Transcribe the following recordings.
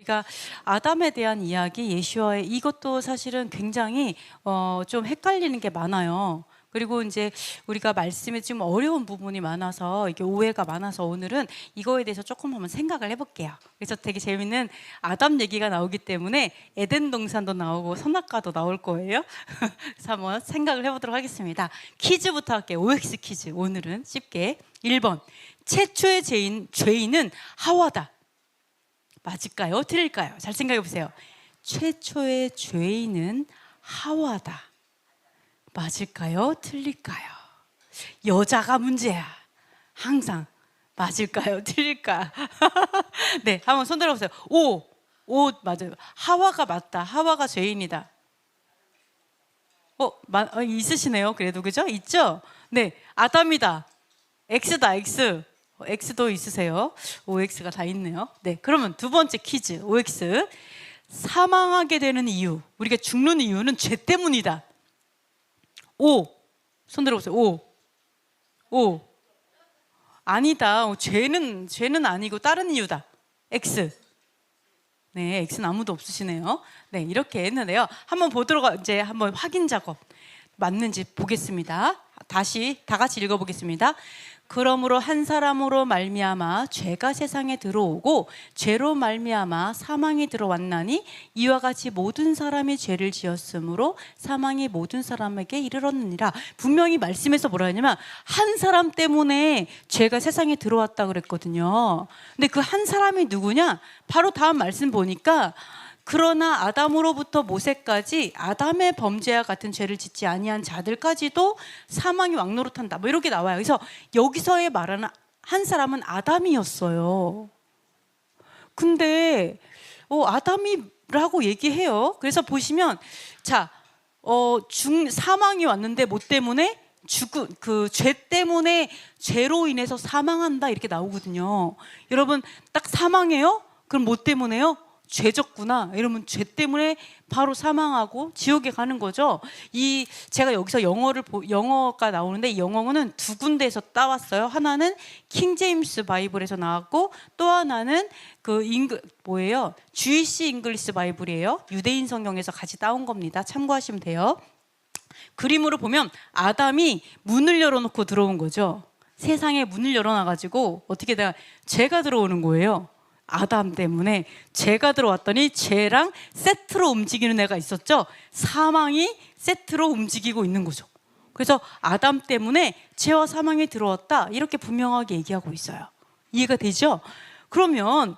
그러니까 아담에 대한 이야기, 예시와의 이것도 사실은 굉장히 좀 헷갈리는 게 많아요. 그리고 이제 우리가 말씀에 좀 어려운 부분이 많아서 이게 오해가 많아서 오늘은 이거에 대해서 조금 한번 생각을 해볼게요. 그래서 되게 재밌는 아담 얘기가 나오기 때문에 에덴 동산도 나오고 선악과도 나올 거예요. 그래서 한번 생각을 해보도록 하겠습니다. 퀴즈부터 할게요. OX 퀴즈. 오늘은 쉽게 1번 최초의 죄인은 하와다. 맞을까요? 틀릴까요? 잘 생각해 보세요. 최초의 죄인은 하와다. 맞을까요? 틀릴까요? 여자가 문제야. 항상. 맞을까요? 틀릴까? 네, 한번 손 들어보세요. 오 맞아요. 하와가 맞다. 하와가 죄인이다. 있으시네요. 그래도 그죠? 있죠? 네, 아담이다. X다. X. X도 있으세요. OX가 다 있네요. 네, 그러면 두 번째 퀴즈. OX. 사망하게 되는 이유, 우리가 죽는 이유는 죄 때문이다. O. 손 들어보세요. O. 아니다. 죄는 아니고 다른 이유다. X. 네, X는 아무도 없으시네요. 네, 이렇게 했는데요. 한번 보도록 이제 한번 확인 작업 맞는지 보겠습니다. 다시 다 같이 읽어보겠습니다. 그러므로 한 사람으로 말미암아 죄가 세상에 들어오고 죄로 말미암아 사망이 들어왔나니 이와 같이 모든 사람이 죄를 지었으므로 사망이 모든 사람에게 이르렀느니라. 분명히 말씀에서 뭐라 하냐면 한 사람 때문에 죄가 세상에 들어왔다 그랬거든요. 근데 그 한 사람이 누구냐? 바로 다음 말씀 보니까 그러나 아담으로부터 모세까지 아담의 범죄와 같은 죄를 짓지 아니한 자들까지도 사망이 왕노릇한다. 뭐 이렇게 나와요. 그래서 여기서의 말하는 한 사람은 아담이었어요. 근데 아담이라고 얘기해요. 그래서 보시면 사망이 왔는데 뭐 때문에? 그 죄 때문에 죄로 인해서 사망한다 이렇게 나오거든요. 여러분 딱 사망해요? 그럼 뭐 때문에요? 죄졌구나 이러면 죄 때문에 바로 사망하고 지옥에 가는 거죠. 제가 여기서 영어가 나오는데 이 영어는 두 군데에서 따왔어요. 하나는 킹 제임스 바이블에서 나왔고 또 하나는 주이시 잉글리시 바이블이에요. 유대인 성경에서 같이 따온 겁니다. 참고하시면 돼요. 그림으로 보면 아담이 문을 열어놓고 들어온 거죠. 세상에 문을 열어놔가지고 어떻게 돼요? 죄가 들어오는 거예요. 아담 때문에 죄가 들어왔더니 죄랑 세트로 움직이는 애가 있었죠. 사망이 세트로 움직이고 있는 거죠. 그래서 아담 때문에 죄와 사망이 들어왔다 이렇게 분명하게 얘기하고 있어요. 이해가 되죠? 그러면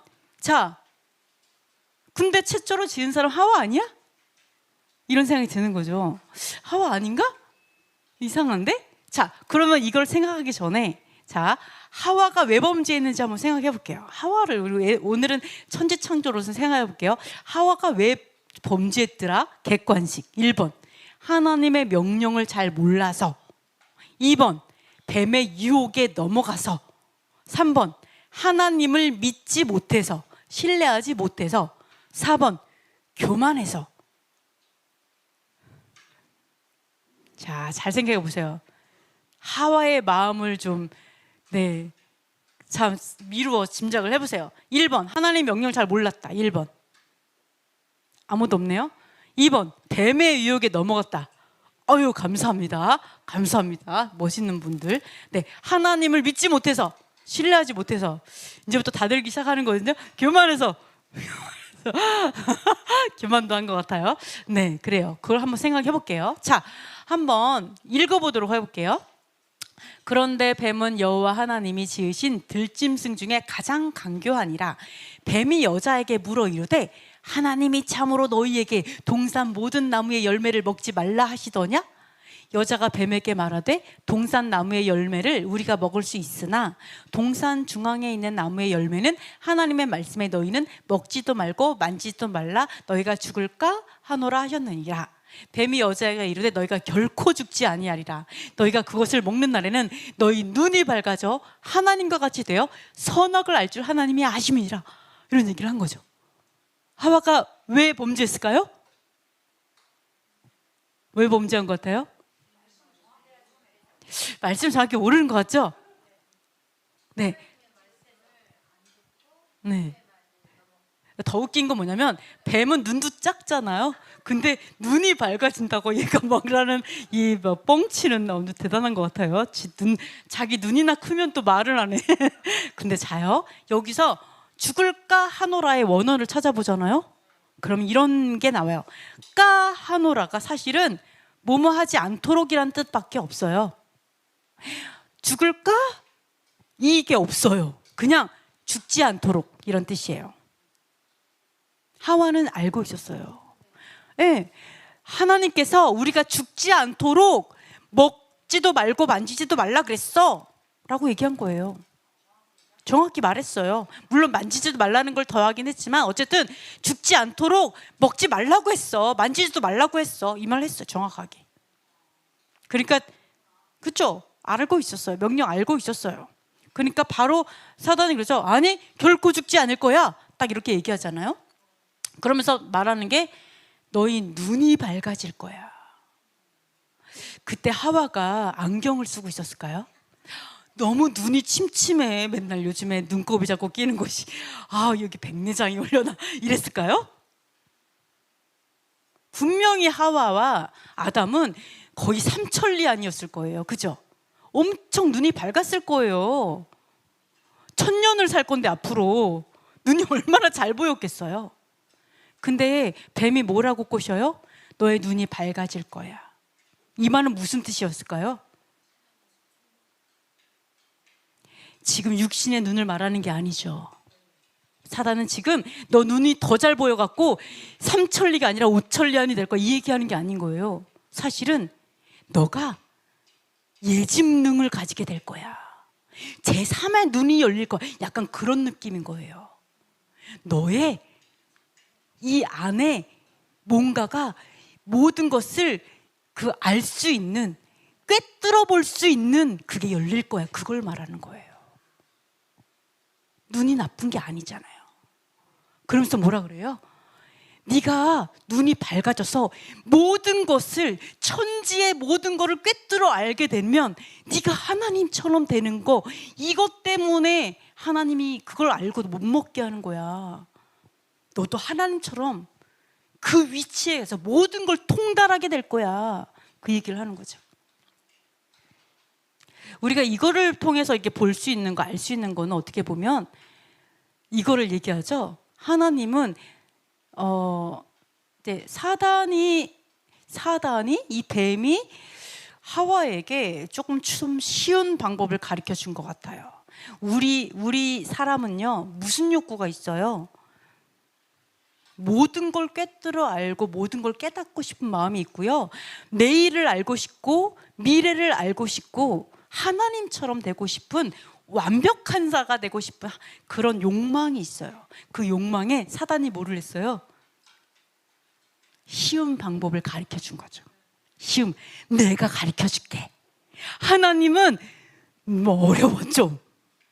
근데 최초로 지은 사람 하와 아니야? 이런 생각이 드는 거죠. 하와 아닌가? 이상한데? 그러면 이걸 생각하기 전에 하와가 왜 범죄했는지 한번 생각해 볼게요. 하와를 오늘은 천지창조로서 생각해 볼게요. 하와가 왜 범죄했더라? 객관식. 1번 하나님의 명령을 잘 몰라서, 2번 뱀의 유혹에 넘어가서, 3번 하나님을 믿지 못해서, 신뢰하지 못해서, 4번 교만해서. 잘 생각해 보세요. 하와의 마음을 미루어 짐작을 해보세요. 1번 하나님의 명령을 잘 몰랐다. 1번 아무도 없네요. 2번 뱀의 유혹에 넘어갔다. 감사합니다. 멋있는 분들. 네, 하나님을 믿지 못해서, 신뢰하지 못해서. 이제부터 다 들기 시작하는 거거든요. 교만해서 교만도 한 것 같아요. 네, 그래요. 그걸 한번 생각해 볼게요. 한번 읽어보도록 해볼게요. 그런데 뱀은 여호와 하나님이 지으신 들짐승 중에 가장 강교하니라. 뱀이 여자에게 물어 이르되 하나님이 참으로 너희에게 동산 모든 나무의 열매를 먹지 말라 하시더냐? 여자가 뱀에게 말하되 동산 나무의 열매를 우리가 먹을 수 있으나 동산 중앙에 있는 나무의 열매는 하나님의 말씀에 너희는 먹지도 말고 만지지도 말라 너희가 죽을까 하노라 하셨느니라. 뱀이 여자에게 이르되 너희가 결코 죽지 아니하리라. 너희가 그것을 먹는 날에는 너희 눈이 밝아져 하나님과 같이 되어 선악을 알 줄 하나님이 아심이니라. 이런 얘기를 한 거죠. 하와가 왜 범죄했을까요? 왜 범죄한 것 같아요? 말씀 정확히 모르는 것 같죠? 네. 더 웃긴 건 뭐냐면 뱀은 눈도 작잖아요. 근데 눈이 밝아진다고 얘가 뭐라는 이 뻥치는 너무 대단한 것 같아요. 자기 눈이나 크면 또 말을 안 해. 근데 자요. 여기서 죽을까 하노라의 원어를 찾아보잖아요. 그럼 이런 게 나와요. 까 하노라가 사실은 뭐뭐 하지 않도록이란 뜻밖에 없어요. 죽을까? 이게 없어요. 그냥 죽지 않도록 이런 뜻이에요. 하와는 알고 있었어요. 네, 하나님께서 우리가 죽지 않도록 먹지도 말고 만지지도 말라 그랬어 라고 얘기한 거예요. 정확히 말했어요. 물론 만지지도 말라는 걸 더하긴 했지만 어쨌든 죽지 않도록 먹지 말라고 했어. 만지지도 말라고 했어. 이 말 했어요. 정확하게. 그러니까 그렇죠? 알고 있었어요. 명령 알고 있었어요. 그러니까 바로 사단이 그러죠. 아니 결코 죽지 않을 거야. 딱 이렇게 얘기하잖아요. 그러면서 말하는 게 너희 눈이 밝아질 거야. 그때 하와가 안경을 쓰고 있었을까요? 너무 눈이 침침해. 맨날 요즘에 눈곱이 자꾸 끼는 것이 여기 백내장이 올려나 이랬을까요? 분명히 하와와 아담은 거의 삼천리 아니었을 거예요. 그죠? 엄청 눈이 밝았을 거예요. 1000년을 살 건데 앞으로 눈이 얼마나 잘 보였겠어요. 근데 뱀이 뭐라고 꼬셔요? 너의 눈이 밝아질 거야. 이 말은 무슨 뜻이었을까요? 지금 육신의 눈을 말하는 게 아니죠. 사단은 지금 너 눈이 더 잘 보여갖고 3천리가 아니라 5천리안이 될 거야 이 얘기하는 게 아닌 거예요. 사실은 너가 예집능을 가지게 될 거야. 제3의 눈이 열릴 거야. 약간 그런 느낌인 거예요. 너의 이 안에 뭔가가 모든 것을 알 수 있는, 꿰뚫어 볼 수 있는 그게 열릴 거야. 그걸 말하는 거예요. 눈이 나쁜 게 아니잖아요. 그러면서 뭐라 그래요? 네가 눈이 밝아져서 모든 것을, 천지의 모든 것을 꿰뚫어 알게 되면 네가 하나님처럼 되는 거, 이것 때문에 하나님이 그걸 알고도 못 먹게 하는 거야. 너도 하나님처럼 그 위치에서 모든 걸 통달하게 될 거야. 그 얘기를 하는 거죠. 우리가 이거를 통해서 이렇게 볼 수 있는 거, 알 수 있는 거는 어떻게 보면 이거를 얘기하죠. 하나님은 이제 사단이 이 뱀이 하와에게 조금 좀 쉬운 방법을 가르쳐 준 것 같아요. 우리 사람은요, 무슨 욕구가 있어요? 모든 걸 꿰뚫어 알고 모든 걸 깨닫고 싶은 마음이 있고요. 내일을 알고 싶고 미래를 알고 싶고 하나님처럼 되고 싶은, 완벽한 자가 되고 싶은 그런 욕망이 있어요. 그 욕망에 사단이 뭐를 했어요? 쉬운 방법을 가르쳐 준 거죠. 쉬움. 내가 가르쳐 줄게. 하나님은 뭐 어려워 좀.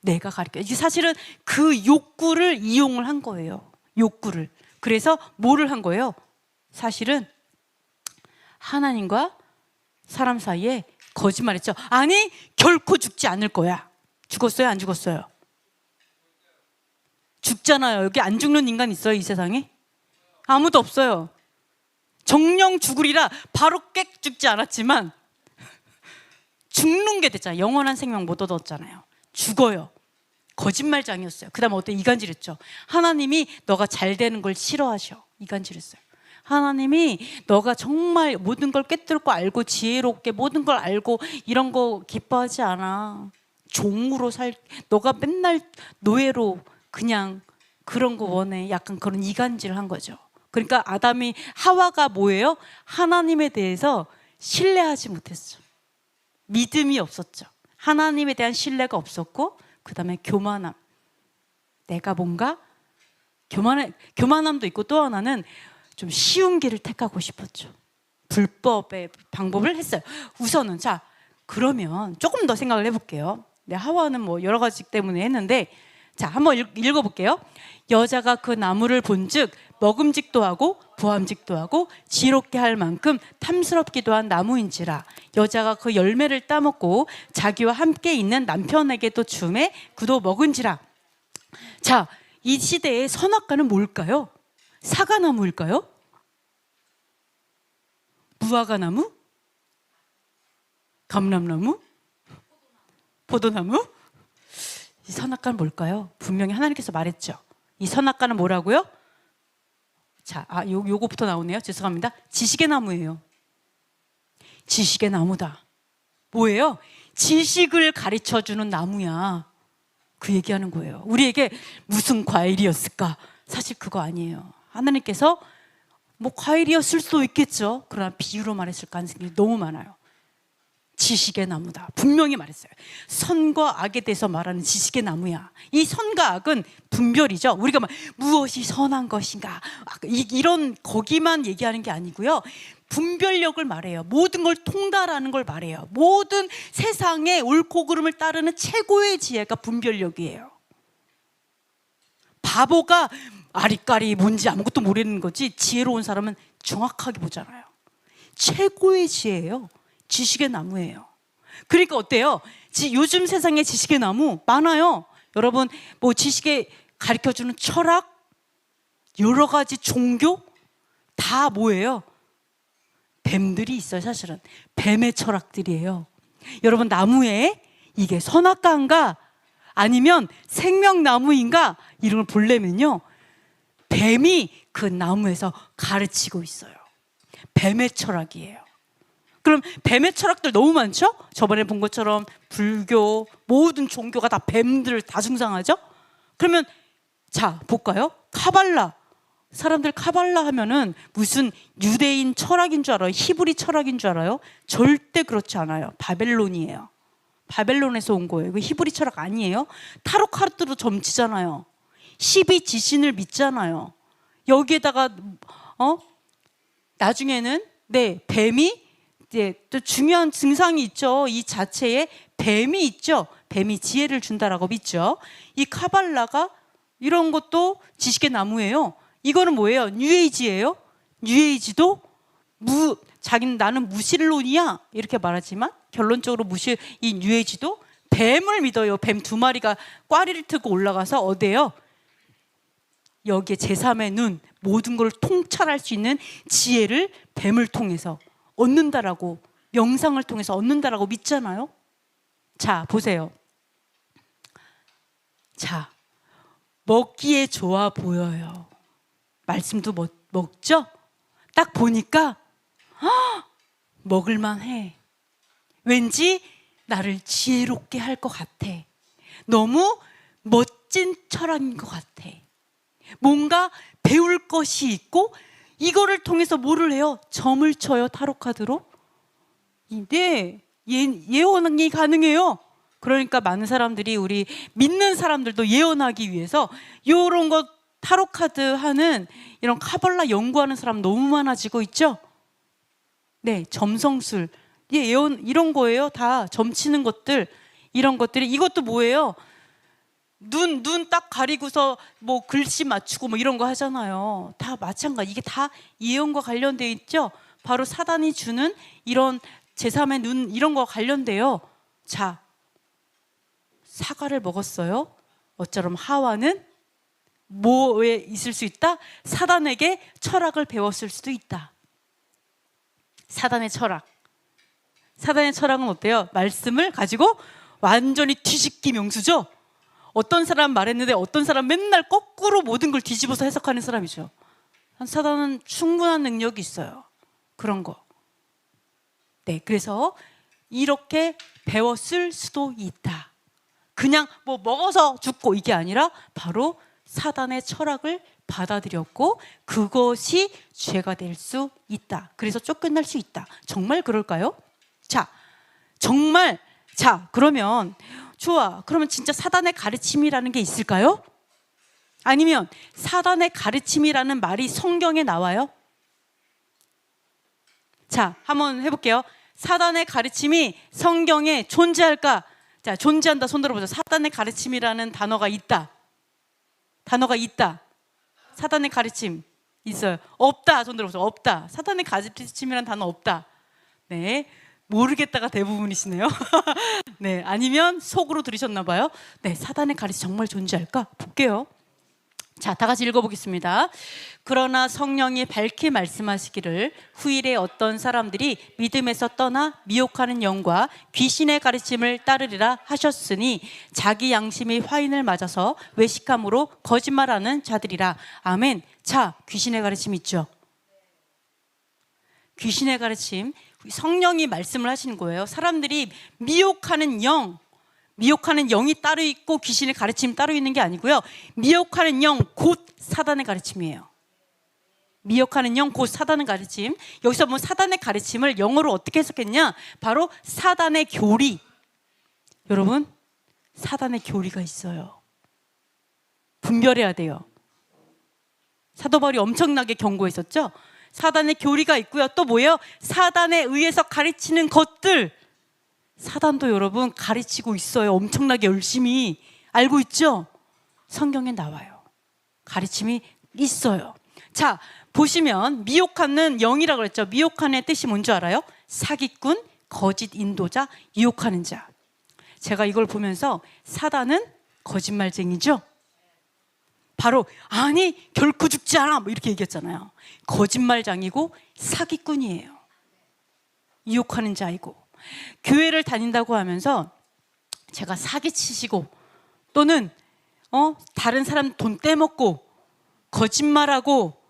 내가 가르쳐. 사실은 그 욕구를 이용을 한 거예요. 욕구를. 그래서 뭐를 한 거예요? 사실은 하나님과 사람 사이에 거짓말했죠. 아니 결코 죽지 않을 거야. 죽었어요? 안 죽었어요? 죽잖아요. 여기 안 죽는 인간 있어요? 이 세상에? 아무도 없어요. 정령 죽으리라 바로 깨 죽지 않았지만 죽는 게 됐잖아요. 영원한 생명 못 얻었잖아요. 죽어요. 거짓말장이었어요. 그 다음에 어때? 이간질했죠. 하나님이 너가 잘 되는 걸 싫어하셔. 이간질했어요. 하나님이 너가 정말 모든 걸 꿰뚫고 알고 지혜롭게 모든 걸 알고 이런 거 기뻐하지 않아. 종으로 너가 맨날 노예로 그냥 그런 거 원해. 약간 그런 이간질을 한 거죠. 그러니까 하와가 뭐예요? 하나님에 대해서 신뢰하지 못했죠. 믿음이 없었죠. 하나님에 대한 신뢰가 없었고, 그 다음에 교만함. 내가 뭔가 교만함도 있고, 또 하나는 좀 쉬운 길을 택하고 싶었죠. 불법의 방법을 했어요. 우선은 자, 그러면 조금 더 생각을 해볼게요. 하와는 뭐 여러 가지 때문에 했는데, 자, 한번 읽어볼게요. 여자가 그 나무를 본즉 먹음직도 하고 부함직도 하고 지롭게 할 만큼 탐스럽기도 한 나무인지라. 여자가 그 열매를 따먹고 자기와 함께 있는 남편에게도 주매 그도 먹은지라. 자, 이 시대의 선악과는 뭘까요? 사과나무일까요? 무화과나무? 감람나무? 포도나무? 이 선악과는 뭘까요? 분명히 하나님께서 말했죠. 이 선악과는 뭐라고요? 자, 요거부터 나오네요. 죄송합니다. 지식의 나무예요. 지식의 나무다. 뭐예요? 지식을 가르쳐주는 나무야. 그 얘기하는 거예요. 우리에게 무슨 과일이었을까? 사실 그거 아니에요. 하나님께서 뭐 과일이었을 수도 있겠죠. 그러나 비유로 말했을 가능성이 너무 많아요. 지식의 나무다. 분명히 말했어요. 선과 악에 대해서 말하는 지식의 나무야. 이 선과 악은 분별이죠. 우리가 막 무엇이 선한 것인가 이런 거기만 얘기하는 게 아니고요. 분별력을 말해요. 모든 걸 통달하는 걸 말해요. 모든 세상의 옳고 그름을 따르는 최고의 지혜가 분별력이에요. 바보가 아리까리 뭔지 아무것도 모르는 거지, 지혜로운 사람은 정확하게 보잖아요. 최고의 지혜예요. 지식의 나무예요. 그러니까 어때요? 요즘 세상에 지식의 나무 많아요. 여러분, 뭐 지식에 가르쳐주는 철학, 여러 가지 종교 다 뭐예요? 뱀들이 있어요. 사실은 뱀의 철학들이에요. 여러분, 나무에 이게 선악과인가 아니면 생명나무인가 이런 걸 보려면요, 뱀이 그 나무에서 가르치고 있어요. 뱀의 철학이에요. 그럼 뱀의 철학들 너무 많죠? 저번에 본 것처럼 불교, 모든 종교가 다 뱀들을 다 숭상하죠? 그러면 자, 볼까요? 카발라. 사람들 카발라 하면은 무슨 유대인 철학인 줄 알아요? 히브리 철학인 줄 알아요? 절대 그렇지 않아요. 바벨론이에요. 바벨론에서 온 거예요. 이거 히브리 철학 아니에요? 타로 카드도 점치잖아요. 12지신을 믿잖아요. 여기에다가 나중에는 뱀이 이제 또 중요한 증상이 있죠. 이 자체에 뱀이 있죠. 뱀이 지혜를 준다라고 믿죠. 이 카발라가 이런 것도 지식의 나무예요. 이거는 뭐예요? 뉴에이지예요. 뉴에이지도 자기는 나는 무신론이야 이렇게 말하지만 결론적으로 이 뉴에이지도 뱀을 믿어요. 뱀 2마리가 꽈리를 트고 올라가서 어디에요? 여기에 제3의 눈, 모든 걸 통찰할 수 있는 지혜를 뱀을 통해서 얻는다라고, 명상을 통해서 얻는다라고 믿잖아요. 자, 보세요. 자, 먹기에 좋아 보여요. 말씀도 먹죠? 딱 보니까 먹을만 해. 왠지 나를 지혜롭게 할 것 같아. 너무 멋진 철학인 것 같아. 뭔가 배울 것이 있고 이거를 통해서 뭐를 해요? 점을 쳐요. 타로카드로. 네, 예언이 가능해요. 그러니까 많은 사람들이, 우리 믿는 사람들도 예언하기 위해서 이런 거 타로카드 하는 이런 카발라 연구하는 사람 너무 많아지고 있죠. 네, 점성술, 예언 이런 거예요. 다 점치는 것들, 이런 것들이. 이것도 뭐예요? 눈 딱 가리고서 뭐 글씨 맞추고 뭐 이런 거 하잖아요. 다 마찬가지. 이게 다 예언과 관련되어 있죠. 바로 사단이 주는 이런 제3의 눈, 이런 거 관련돼요. 자, 사과를 먹었어요. 어쩌면 하와는 뭐에 있을 수 있다? 사단에게 철학을 배웠을 수도 있다. 사단의 철학. 사단의 철학은 어때요? 말씀을 가지고 완전히 뒤집기 명수죠. 어떤 사람 말했는데 어떤 사람 맨날 거꾸로 모든 걸 뒤집어서 해석하는 사람이죠. 사단은 충분한 능력이 있어요. 그런 거. 네, 그래서 이렇게 배웠을 수도 있다. 그냥 뭐 먹어서 죽고 이게 아니라 바로 사단의 철학을 받아들였고 그것이 죄가 될 수 있다. 그래서 쫓겨날 수 있다. 정말 그럴까요? 자, 정말. 자, 그러면 좋아. 그러면 진짜 사단의 가르침이라는 게 있을까요? 아니면 사단의 가르침이라는 말이 성경에 나와요? 자, 한번 해볼게요. 사단의 가르침이 성경에 존재할까? 자, 존재한다. 손 들어보자. 사단의 가르침이라는 단어가 있다. 단어가 있다. 사단의 가르침 있어요. 없다. 손 들어보자. 없다. 사단의 가르침이라는 단어 없다. 네, 모르겠다가 대부분이시네요. 네, 아니면 속으로 들으셨나 봐요. 네, 사단의 가르침 정말 존재할까? 볼게요. 자, 다 같이 읽어보겠습니다. 그러나 성령이 밝히 말씀하시기를 후일에 어떤 사람들이 믿음에서 떠나 미혹하는 영과 귀신의 가르침을 따르리라 하셨으니 자기 양심이 화인을 맞아서 외식함으로 거짓말하는 자들이라. 아멘. 자, 귀신의 가르침 있죠? 귀신의 가르침, 성령이 말씀을 하시는 거예요. 사람들이 미혹하는 영이 따로 있고 귀신의 가르침이 따로 있는 게 아니고요. 미혹하는 영, 곧 사단의 가르침이에요. 미혹하는 영, 곧 사단의 가르침. 여기서 보면 사단의 가르침을 영어로 어떻게 해석했냐? 바로 사단의 교리. 여러분, 사단의 교리가 있어요. 분별해야 돼요. 사도 바울이 엄청나게 경고했었죠? 사단의 교리가 있고요. 또 뭐예요? 사단에 의해서 가르치는 것들. 사단도 여러분 가르치고 있어요. 엄청나게 열심히. 알고 있죠? 성경에 나와요. 가르침이 있어요. 자, 보시면 미혹하는 영이라고 그랬죠. 미혹하는 뜻이 뭔지 알아요? 사기꾼, 거짓 인도자, 유혹하는 자. 제가 이걸 보면서 사단은 거짓말쟁이죠. 바로 아니 결코 죽지 않아 뭐 이렇게 얘기했잖아요. 거짓말장이고 사기꾼이에요. 유혹하는 자이고. 교회를 다닌다고 하면서 제가 사기치시고 또는 다른 사람 돈 떼먹고 거짓말하고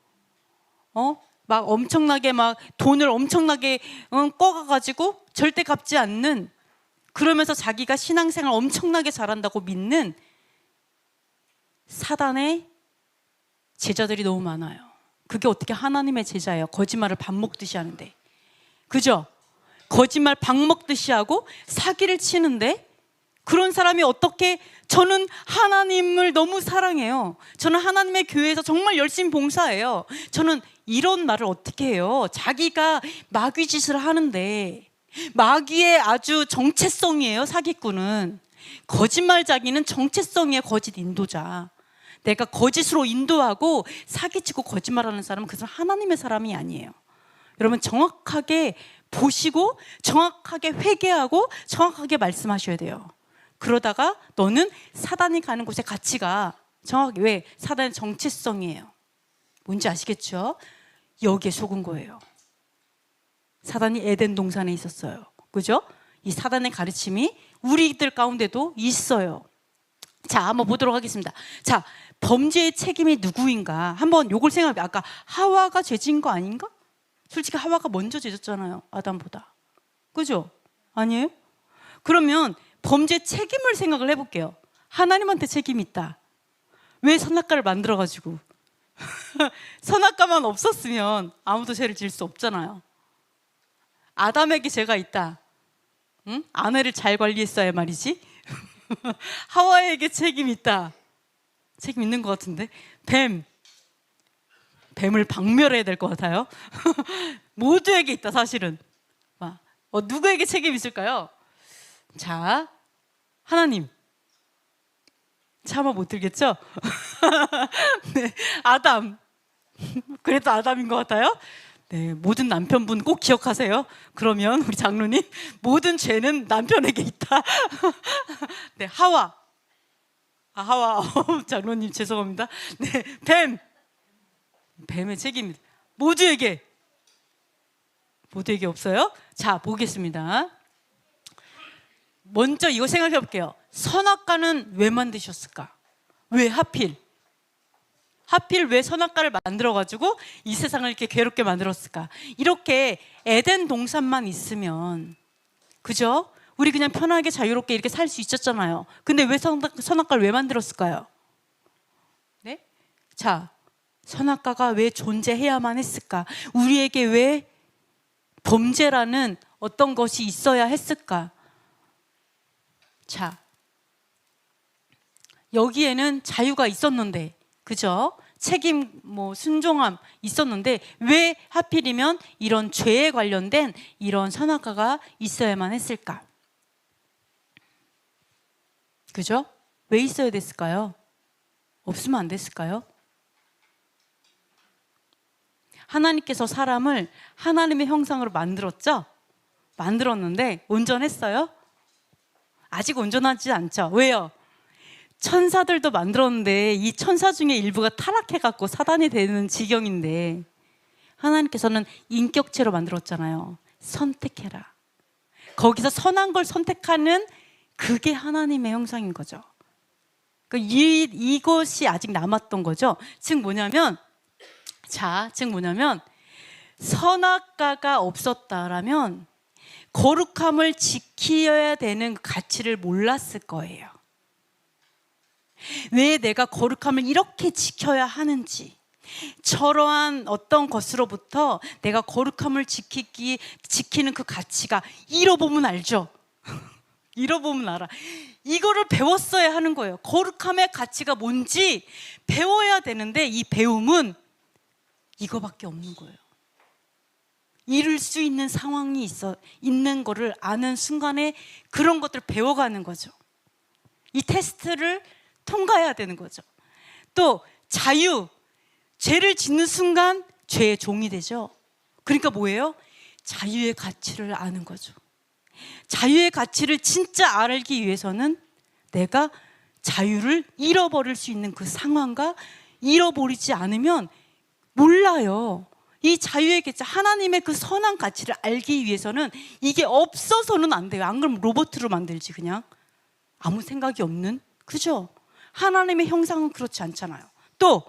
막 엄청나게 막 돈을 엄청나게 꿔가가지고 절대 갚지 않는, 그러면서 자기가 신앙생활 엄청나게 잘한다고 믿는 사단의 제자들이 너무 많아요. 그게 어떻게 하나님의 제자예요? 거짓말을 밥 먹듯이 하는데. 그죠? 거짓말 밥 먹듯이 하고 사기를 치는데, 그런 사람이 어떻게, 저는 하나님을 너무 사랑해요. 저는 하나님의 교회에서 정말 열심히 봉사해요. 저는 이런 말을 어떻게 해요? 자기가 마귀 짓을 하는데, 마귀의 아주 정체성이에요. 사기꾼은 거짓말자기는 정체성이에요. 거짓 인도자. 내가 거짓으로 인도하고 사기치고 거짓말하는 사람은 그 사람 하나님의 사람이 아니에요. 여러분 정확하게 보시고 정확하게 회개하고 정확하게 말씀하셔야 돼요. 그러다가 너는 사단이 가는 곳에 같이 가. 정확히. 왜? 사단의 정체성이에요. 뭔지 아시겠죠? 여기에 속은 거예요. 사단이 에덴 동산에 있었어요. 그죠? 이 사단의 가르침이 우리들 가운데도 있어요. 자, 한번 보도록 하겠습니다. 자, 범죄의 책임이 누구인가? 한번 요걸 생각해. 아까 하와가 죄진 거 아닌가? 솔직히 하와가 먼저 죄졌잖아요. 아담보다. 그죠? 아니에요? 그러면 범죄 책임을 생각을 해볼게요. 하나님한테 책임이 있다. 왜 선악과를 만들어가지고 선악과만 없었으면 아무도 죄를 지을 수 없잖아요. 아담에게 죄가 있다. 응? 아내를 잘 관리했어야 말이지. 하와에게 책임이 있다. 책임 있는 것 같은데. 뱀을 박멸해야 될 것 같아요. 모두에게 있다 사실은. 누구에게 책임이 있을까요? 자, 하나님. 차마 못 들겠죠? 네, 아담. 그래도 아담인 것 같아요. 네, 모든 남편분 꼭 기억하세요. 그러면 우리 장로님, 모든 죄는 남편에게 있다. 네, 하와. 하와. 장로님 죄송합니다. 네, 뱀의 책임입니다. 모두에게 없어요? 자, 보겠습니다. 먼저 이거 생각해 볼게요. 선악과는 왜 만드셨을까? 왜 하필 왜 선악과를 만들어가지고 이 세상을 이렇게 괴롭게 만들었을까? 이렇게 에덴 동산만 있으면, 그죠? 우리 그냥 편하게 자유롭게 이렇게 살 수 있었잖아요. 근데 왜 선악과를 왜 만들었을까요? 네? 자, 선악과가 왜 존재해야만 했을까? 우리에게 왜 범죄라는 어떤 것이 있어야 했을까? 자, 여기에는 자유가 있었는데, 그죠? 책임, 순종함 있었는데 왜 하필이면 이런 죄에 관련된 이런 선악과가 있어야만 했을까? 그죠? 왜 있어야 됐을까요? 없으면 안 됐을까요? 하나님께서 사람을 하나님의 형상으로 만들었죠? 만들었는데 온전했어요? 아직 온전하지 않죠. 왜요? 천사들도 만들었는데 이 천사 중에 일부가 타락해갖고 사단이 되는 지경인데 하나님께서는 인격체로 만들었잖아요. 선택해라. 거기서 선한 걸 선택하는 그게 하나님의 형상인 거죠. 이것이 아직 남았던 거죠. 즉 뭐냐면 선악과가 없었다라면 거룩함을 지켜야 되는 가치를 몰랐을 거예요. 왜 내가 거룩함을 이렇게 지켜야 하는지, 저러한 어떤 것으로부터 내가 거룩함을 지키는 그 가치가 잃어보면 알죠. 잃어보면 알아. 이거를 배웠어야 하는 거예요. 거룩함의 가치가 뭔지 배워야 되는데 이 배움은 이거밖에 없는 거예요. 이룰 수 있는 상황이 있는 거를 아는 순간에 그런 것들을 배워가는 거죠. 이 테스트를 통과해야 되는 거죠. 또 자유, 죄를 짓는 순간 죄의 종이 되죠. 그러니까 뭐예요? 자유의 가치를 아는 거죠. 자유의 가치를 진짜 알기 위해서는 내가 자유를 잃어버릴 수 있는 그 상황과 잃어버리지 않으면 몰라요. 이 자유의 가치, 하나님의 그 선한 가치를 알기 위해서는 이게 없어서는 안 돼요. 안 그러면 로봇으로 만들지, 그냥 아무 생각이 없는. 그죠? 하나님의 형상은 그렇지 않잖아요. 또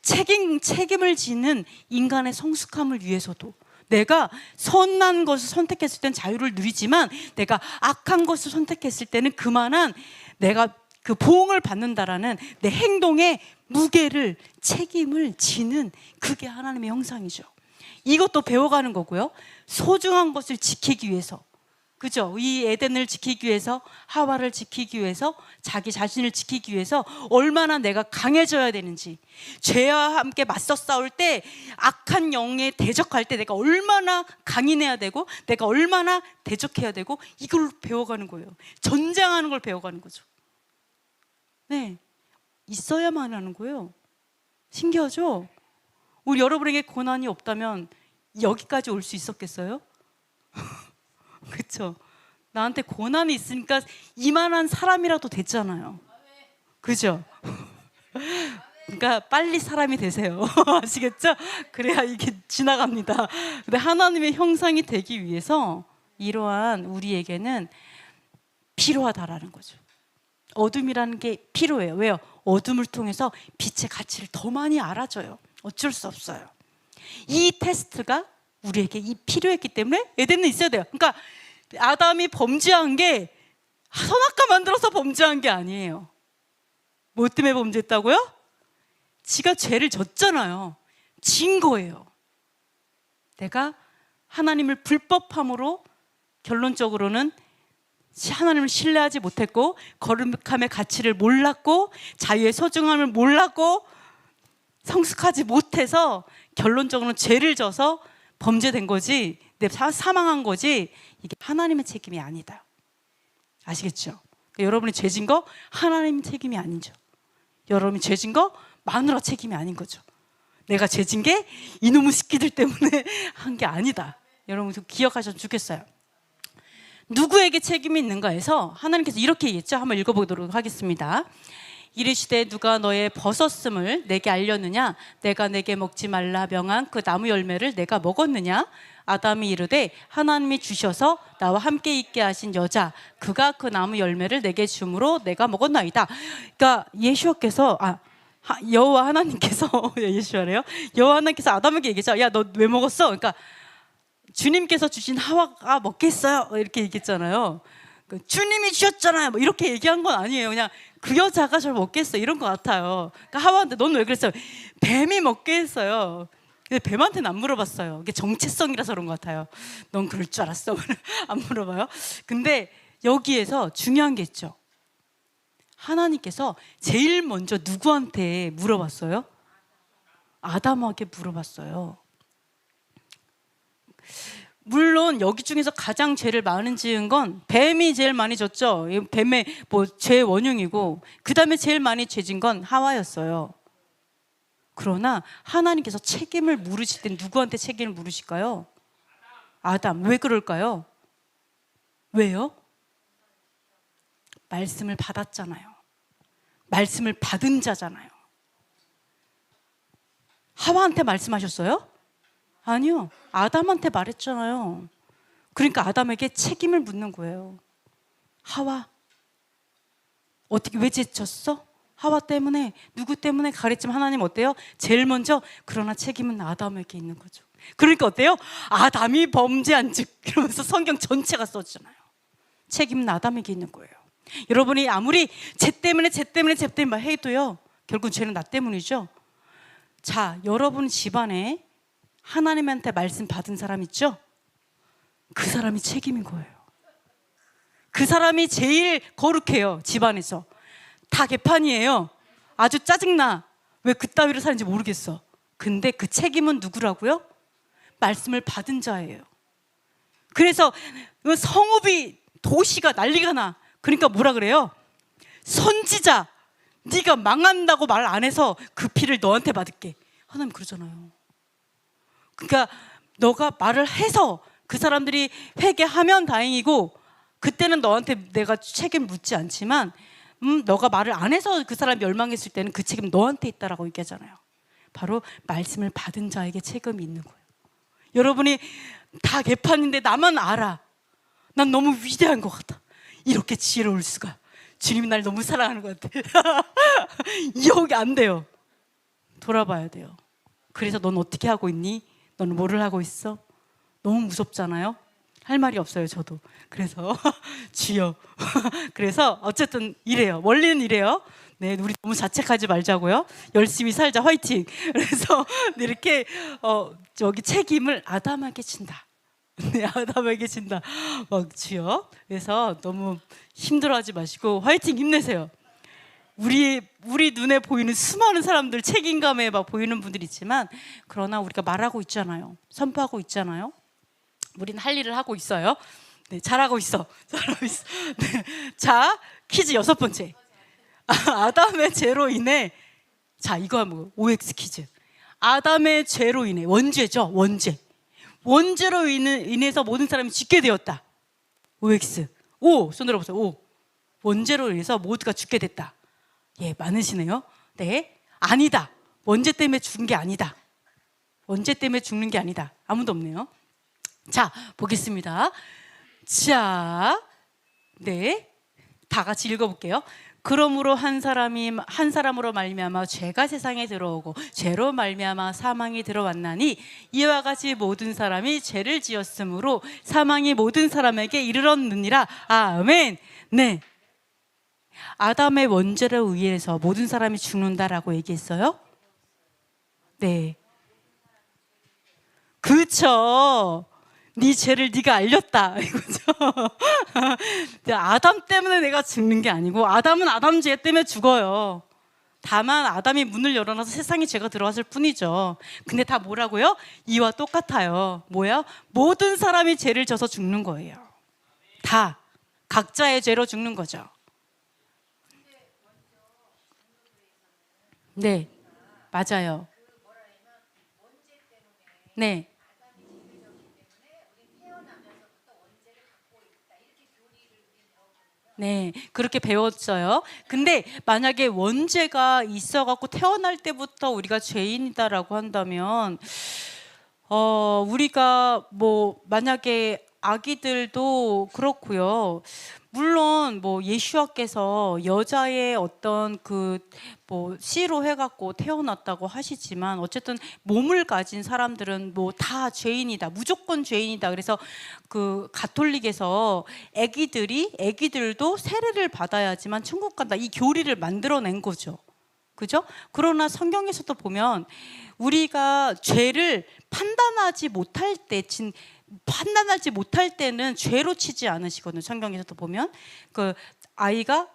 책임을 지는 인간의 성숙함을 위해서도 내가 선한 것을 선택했을 땐 자유를 누리지만 내가 악한 것을 선택했을 때는 그만한 내가 그 보응을 받는다라는 내 행동의 무게를, 책임을 지는 그게 하나님의 형상이죠. 이것도 배워가는 거고요. 소중한 것을 지키기 위해서, 그죠? 이 에덴을 지키기 위해서, 하와를 지키기 위해서, 자기 자신을 지키기 위해서 얼마나 내가 강해져야 되는지, 죄와 함께 맞서 싸울 때, 악한 영에 대적할 때 내가 얼마나 강인해야 되고 내가 얼마나 대적해야 되고, 이걸 배워가는 거예요. 전쟁하는 걸 배워가는 거죠. 네, 있어야만 하는 거예요. 신기하죠? 우리 여러분에게 고난이 없다면 여기까지 올 수 있었겠어요? 그렇죠? 나한테 고난이 있으니까 이만한 사람이라도 됐잖아요. 그죠? 그러니까 빨리 사람이 되세요. 아시겠죠? 그래야 이게 지나갑니다. 근데 하나님의 형상이 되기 위해서 이러한 우리에게는 필요하다라는 거죠. 어둠이라는 게 필요해요. 왜요? 어둠을 통해서 빛의 가치를 더 많이 알아줘요. 어쩔 수 없어요. 이 테스트가 우리에게 필요했기 때문에 에덴은 있어야 돼요. 그러니까 아담이 범죄한 게 선악과 만들어서 범죄한 게 아니에요. 뭐 때문에 범죄했다고요? 지가 죄를 졌잖아요. 진 거예요. 내가 하나님을 불법함으로 결론적으로는 하나님을 신뢰하지 못했고, 거룩함의 가치를 몰랐고, 자유의 소중함을 몰랐고, 성숙하지 못해서 결론적으로는 죄를 져서 범죄된 거지, 사망한 거지, 이게 하나님의 책임이 아니다. 아시겠죠? 그러니까 여러분이 죄진 거 하나님의 책임이 아니죠. 여러분이 죄진 거 마누라 책임이 아닌 거죠. 내가 죄진 게 이놈의 새끼들 때문에 한 게 아니다. 여러분 기억하셨으면 좋겠어요. 누구에게 책임이 있는가 해서 하나님께서 이렇게 얘기했죠. 한번 읽어보도록 하겠습니다. 이르시되 누가 너의 벗었음을 내게 알렸느냐? 내가 내게 먹지 말라 명한 그 나무 열매를 내가 먹었느냐? 아담이 이르되 하나님이 주셔서 나와 함께 있게 하신 여자 그가 그 나무 열매를 내게 주므로 내가 먹었나이다. 그러니까 예수께서 여호와 하나님께서 예수하래요. 여호와 하나님께서 아담에게 얘기했죠. 야, 너 왜 먹었어? 그러니까 주님께서 주신 하와가 먹겠어요? 이렇게 얘기했잖아요. 주님이 주셨잖아요. 뭐 이렇게 얘기한 건 아니에요. 그냥 그 여자가 저를 먹겠어 이런 것 같아요. 그러니까 하와한테 넌 왜 그랬어요? 뱀이 먹게 했어요. 근데 뱀한테는 안 물어봤어요. 이게 정체성이라서 그런 것 같아요. 넌 그럴 줄 알았어. 안 물어봐요. 근데 여기에서 중요한 게 있죠. 하나님께서 제일 먼저 누구한테 물어봤어요? 아담에게 물어봤어요. 물론 여기 중에서 가장 죄를 많이 지은 건 뱀이 제일 많이 졌죠. 뱀의 죄의 원흉이고, 그 다음에 제일 많이 죄진 건 하와였어요. 그러나 하나님께서 책임을 물으실 때 누구한테 책임을 물으실까요? 아담. 왜 그럴까요? 왜요? 말씀을 받았잖아요. 말씀을 받은 자잖아요. 하와한테 말씀하셨어요? 아니요. 아담한테 말했잖아요. 그러니까 아담에게 책임을 묻는 거예요. 하와, 어떻게 왜 제쳤어? 하와 때문에, 누구 때문에 가랬지만 하나님 어때요? 제일 먼저, 그러나 책임은 아담에게 있는 거죠. 그러니까 어때요? 아담이 범죄한 즉, 이러면서 성경 전체가 써지잖아요. 책임은 아담에게 있는 거예요. 여러분이 아무리 쟤 때문에 해도요, 결국 죄는 나 때문이죠. 자, 여러분 집안에 하나님한테 말씀 받은 사람 있죠? 그 사람이 책임인 거예요. 그 사람이 제일 거룩해요. 집안에서 다 개판이에요. 아주 짜증나. 왜 그따위로 사는지 모르겠어. 근데 그 책임은 누구라고요? 말씀을 받은 자예요. 그래서 성읍이, 도시가 난리가 나. 그러니까 뭐라 그래요? 선지자, 네가 망한다고 말 안 해서 그 피를 너한테 받을게. 하나님 그러잖아요. 그러니까 너가 말을 해서 그 사람들이 회개하면 다행이고, 그때는 너한테 내가 책임 묻지 않지만, 너가 말을 안 해서 그 사람이 멸망했을 때는 그 책임 너한테 있다라고 얘기하잖아요. 바로 말씀을 받은 자에게 책임이 있는 거예요. 여러분이 다 개판인데 나만 알아. 난 너무 위대한 것 같아. 이렇게 지혜로울 수가. 주님이 날 너무 사랑하는 것 같아. 이해가 안 돼요. 돌아봐야 돼요. 그래서 넌 어떻게 하고 있니? 너는 뭐를 하고 있어? 너무 무섭잖아요. 할 말이 없어요, 저도. 그래서 주여. 그래서 어쨌든 이래요. 원리는 이래요. 네, 우리 너무 자책하지 말자고요. 열심히 살자, 화이팅. 그래서 이렇게 저기 책임을 아담에게 진다. 네, 아담에게 진다. 막 주여. 그래서 너무 힘들어하지 마시고 화이팅, 힘내세요. 우리 눈에 보이는 수많은 사람들, 책임감에 막 보이는 분들이 있지만, 그러나 우리가 말하고 있잖아요. 선포하고 있잖아요. 우리는 할 일을 하고 있어요. 네, 잘하고 있어. 네. 자, 퀴즈 6번째. 아담의 죄로 인해, 자, 이거 뭐 OX 퀴즈. 아담의 죄로 인해, 원죄죠, 원죄. 원죄로 인해서 모든 사람이 죽게 되었다. OX. O, 손 들어보세요. O. 원죄로 인해서 모두가 죽게 됐다. 예, 많으시네요. 네, 아니다. 원죄 때문에 죽은 게 아니다. 원죄 때문에 죽는 게 아니다. 아무도 없네요. 자, 보겠습니다. 자, 네, 다 같이 읽어볼게요. 그러므로 한 사람으로 말미암아 죄가 세상에 들어오고 죄로 말미암아 사망이 들어왔나니 이와 같이 모든 사람이 죄를 지었으므로 사망이 모든 사람에게 이르렀느니라. 아멘. 네, 아담의 원죄를 의해서 모든 사람이 죽는다라고 얘기했어요. 네, 그렇죠. 네 죄를 네가 알렸다, 이거죠. 아담 때문에 내가 죽는 게 아니고, 아담은 아담 죄 때문에 죽어요. 다만 아담이 문을 열어놔서 세상에 죄가 들어왔을 뿐이죠. 근데 다 뭐라고요? 이와 똑같아요. 뭐야? 모든 사람이 죄를 져서 죽는 거예요. 다 각자의 죄로 죽는 거죠. 네, 맞아요. 네, 네, 그렇게 배웠어요. 근데 만약에 원죄가 있어갖고 태어날 때부터 우리가 죄인이다라고 한다면, 우리가 뭐 만약에 아기들도 그렇고요. 물론 뭐 예수와께서 여자의 어떤 그 뭐 씨로 해갖고 태어났다고 하시지만, 어쨌든 몸을 가진 사람들은 뭐 다 죄인이다, 무조건 죄인이다. 그래서 그 가톨릭에서 애기들도 세례를 받아야지만 천국 간다, 이 교리를 만들어낸 거죠. 그죠? 그러나 성경에서도 보면 우리가 죄를 판단하지 못할 때는 죄로 치지 않으시거든요. 성경에서도 보면 그 아이가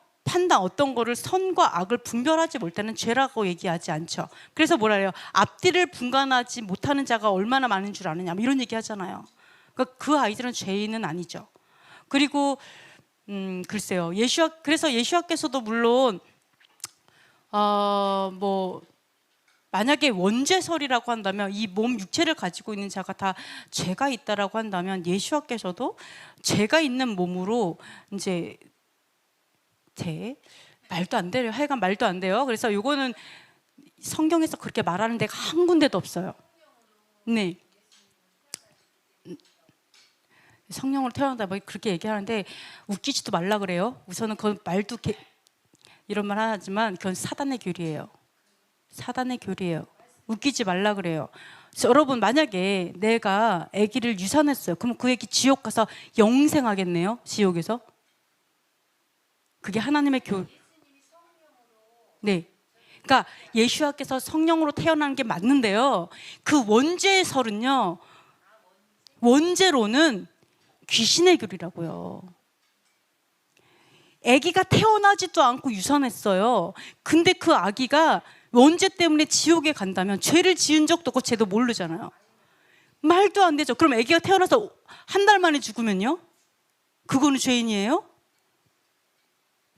어떤 거를 선과 악을 분별하지 못하는 죄라고 얘기하지 않죠. 그래서 뭐라 해요? 앞뒤를 분간하지 못하는 자가 얼마나 많은 줄 아느냐, 이런 얘기 하잖아요. 그러니까 그 아이들은 죄인은 아니죠. 그리고 글쎄요, 그래서 예수와께서도 물론 뭐 만약에 원죄설이라고 한다면, 이 몸 육체를 가지고 있는 자가 다 죄가 있다라고 한다면, 예수와께서도 죄가 있는 몸으로 이제 말도 안 돼요. 하여간 말도 안 돼요. 그래서 요거는 성경에서 그렇게 말하는 데가 한 군데도 없어요. 네. 성령으로 태어난다 뭐 그렇게 얘기하는데 웃기지도 말라 그래요. 우선은 그 말도 이런 말 하지만 그건 사단의 교리예요. 사단의 교리예요. 웃기지 말라 그래요. 여러분 만약에 내가 아기를 유산했어요. 그럼 그 아기 지옥 가서 영생하겠네요. 지옥에서. 그게 하나님의 네. 그러니까 예수와께서 성령으로 태어나는 게 맞는데요. 그 원죄설은요. 원죄로는 귀신의 교리라고요. 아기가 태어나지도 않고 유산했어요. 근데 그 아기가 원죄 때문에 지옥에 간다면 죄를 지은 적도 없고 죄도 모르잖아요. 말도 안 되죠. 그럼 아기가 태어나서 한 달 만에 죽으면요? 그거는 죄인이에요?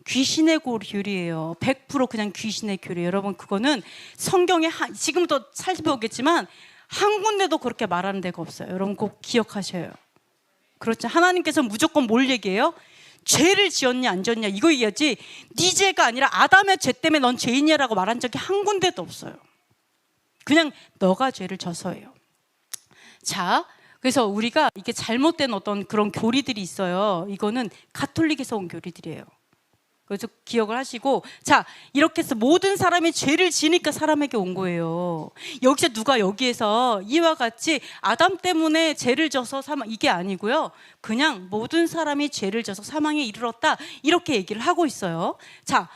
귀신의 교리예요. 100% 그냥 귀신의 교리예요. 여러분 그거는 성경에 지금도 살펴보겠지만 한 군데도 그렇게 말하는 데가 없어요. 여러분 꼭 기억하셔요. 그렇죠. 하나님께서 무조건 뭘 얘기해요? 죄를 지었냐 안 지었냐 이거 얘기하지 네 죄가 아니라 아담의 죄 때문에 넌 죄인이라고 말한 적이 한 군데도 없어요. 그냥 너가 죄를 져서예요. 자, 그래서 우리가 이게 잘못된 어떤 그런 교리들이 있어요. 이거는 가톨릭에서 온 교리들이에요. 그래서 기억을 하시고, 자, 이렇게 해서 모든 사람이 죄를 지니까 사람에게 온 거예요. 여기서 누가 여기에서 이와 같이 아담 때문에 죄를 져서 사망, 이게 아니고요. 그냥 모든 사람이 죄를 져서 사망에 이르렀다. 이렇게 얘기를 하고 있어요. 자,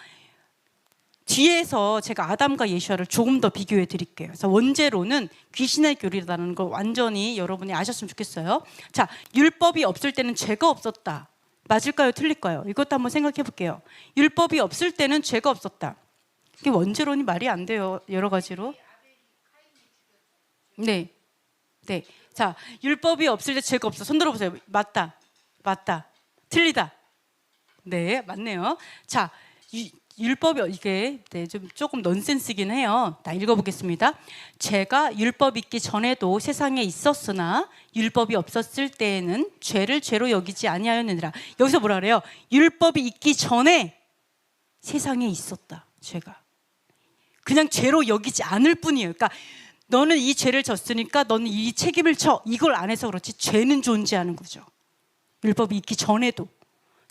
뒤에서 제가 아담과 예수와를 조금 더 비교해 드릴게요. 그래서 원죄로는 귀신의 교리라는 걸 완전히 여러분이 아셨으면 좋겠어요. 자, 율법이 없을 때는 죄가 없었다. 맞을까요? 틀릴까요? 이것도 한번 생각해 볼게요. 율법이 없을 때는 죄가 없었다. 이게 원죄론이 말이 안 돼요. 여러 가지로. 네. 네. 자, 율법이 없을 때 죄가 없어. 손 들어보세요. 맞다. 맞다. 틀리다. 네, 맞네요. 자, 율법이 이게 네, 좀 조금 넌센스긴 해요. 다 읽어보겠습니다. 죄가 율법 있기 전에도 세상에 있었으나 율법이 없었을 때에는 죄를 죄로 여기지 아니하였느니라. 여기서 뭐라 그래요? 율법이 있기 전에 세상에 있었다. 죄가 그냥 죄로 여기지 않을 뿐이에요. 그러니까 너는 이 죄를 졌으니까 너는 이 책임을 져. 이걸 안 해서 그렇지 죄는 존재하는 거죠. 율법이 있기 전에도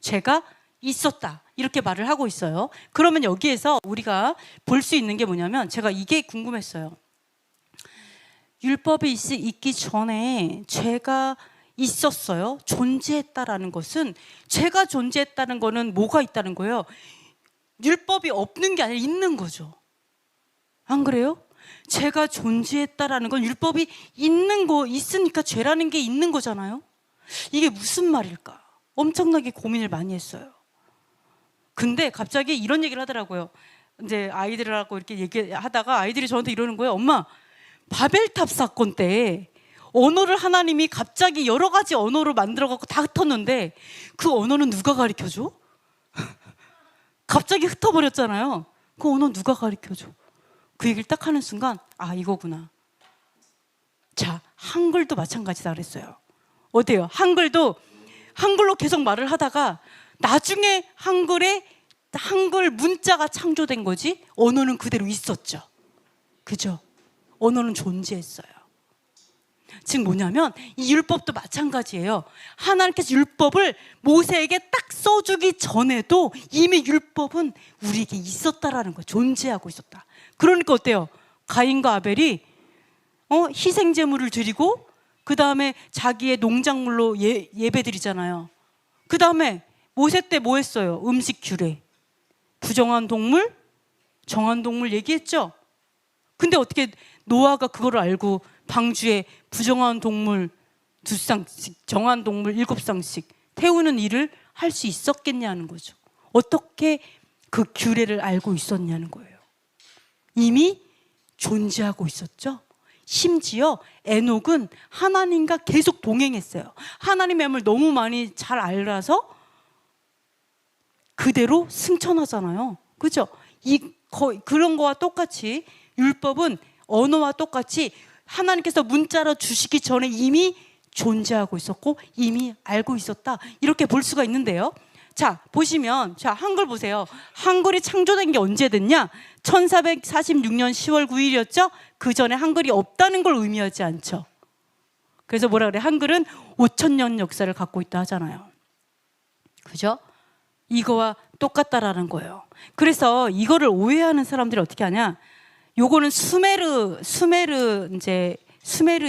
죄가 있었다. 이렇게 말을 하고 있어요. 그러면 여기에서 우리가 볼 수 있는 게 뭐냐면 제가 이게 궁금했어요. 율법이 있기 전에 죄가 있었어요. 존재했다라는 것은 죄가 존재했다는 거는 뭐가 있다는 거예요? 율법이 없는 게 아니라 있는 거죠. 안 그래요? 죄가 존재했다라는 건 율법이 있는 거 있으니까 죄라는 게 있는 거잖아요. 이게 무슨 말일까? 엄청나게 고민을 많이 했어요. 근데 갑자기 이런 얘기를 하더라고요. 이제 아이들하고 이렇게 얘기하다가 아이들이 저한테 이러는 거예요. 엄마, 바벨탑 사건 때 언어를 하나님이 갑자기 여러 가지 언어로 만들어갖고 다 흩었는데 그 언어는 누가 가르쳐줘? 갑자기 흩어버렸잖아요. 그 언어 누가 가르쳐줘? 그 얘기를 딱 하는 순간 아, 이거구나. 자, 한글도 마찬가지다 그랬어요. 어때요? 한글로 계속 말을 하다가 나중에 한글 문자가 창조된 거지 언어는 그대로 있었죠. 그죠? 언어는 존재했어요. 즉 뭐냐면 이 율법도 마찬가지예요. 하나님께서 율법을 모세에게 딱 써주기 전에도 이미 율법은 우리에게 있었다라는 거예요. 존재하고 있었다. 그러니까 어때요? 가인과 아벨이 희생제물을 드리고 그 다음에 자기의 농작물로 예배드리잖아요. 그 다음에 모세 때 뭐 했어요? 음식 규례. 부정한 동물, 정한 동물 얘기했죠? 근데 어떻게 노아가 그거를 알고 방주에 부정한 동물 2쌍씩, 정한 동물 7쌍씩 태우는 일을 할 수 있었겠냐는 거죠. 어떻게 그 규례를 알고 있었냐는 거예요. 이미 존재하고 있었죠. 심지어 에녹은 하나님과 계속 동행했어요. 하나님의 마음을 너무 많이 잘 알아서 그대로 승천하잖아요. 그죠? 그런 거와 똑같이 율법은 언어와 똑같이 하나님께서 문자로 주시기 전에 이미 존재하고 있었고 이미 알고 있었다. 이렇게 볼 수가 있는데요. 자, 보시면 자, 한글 보세요. 한글이 창조된 게 언제 됐냐? 1446년 10월 9일이었죠? 그 전에 한글이 없다는 걸 의미하지 않죠. 그래서 뭐라 그래? 한글은 5,000년 역사를 갖고 있다 하잖아요. 그죠? 이거와 똑같다라는 거예요. 그래서 이거를 오해하는 사람들이 어떻게 하냐? 요거는 수메르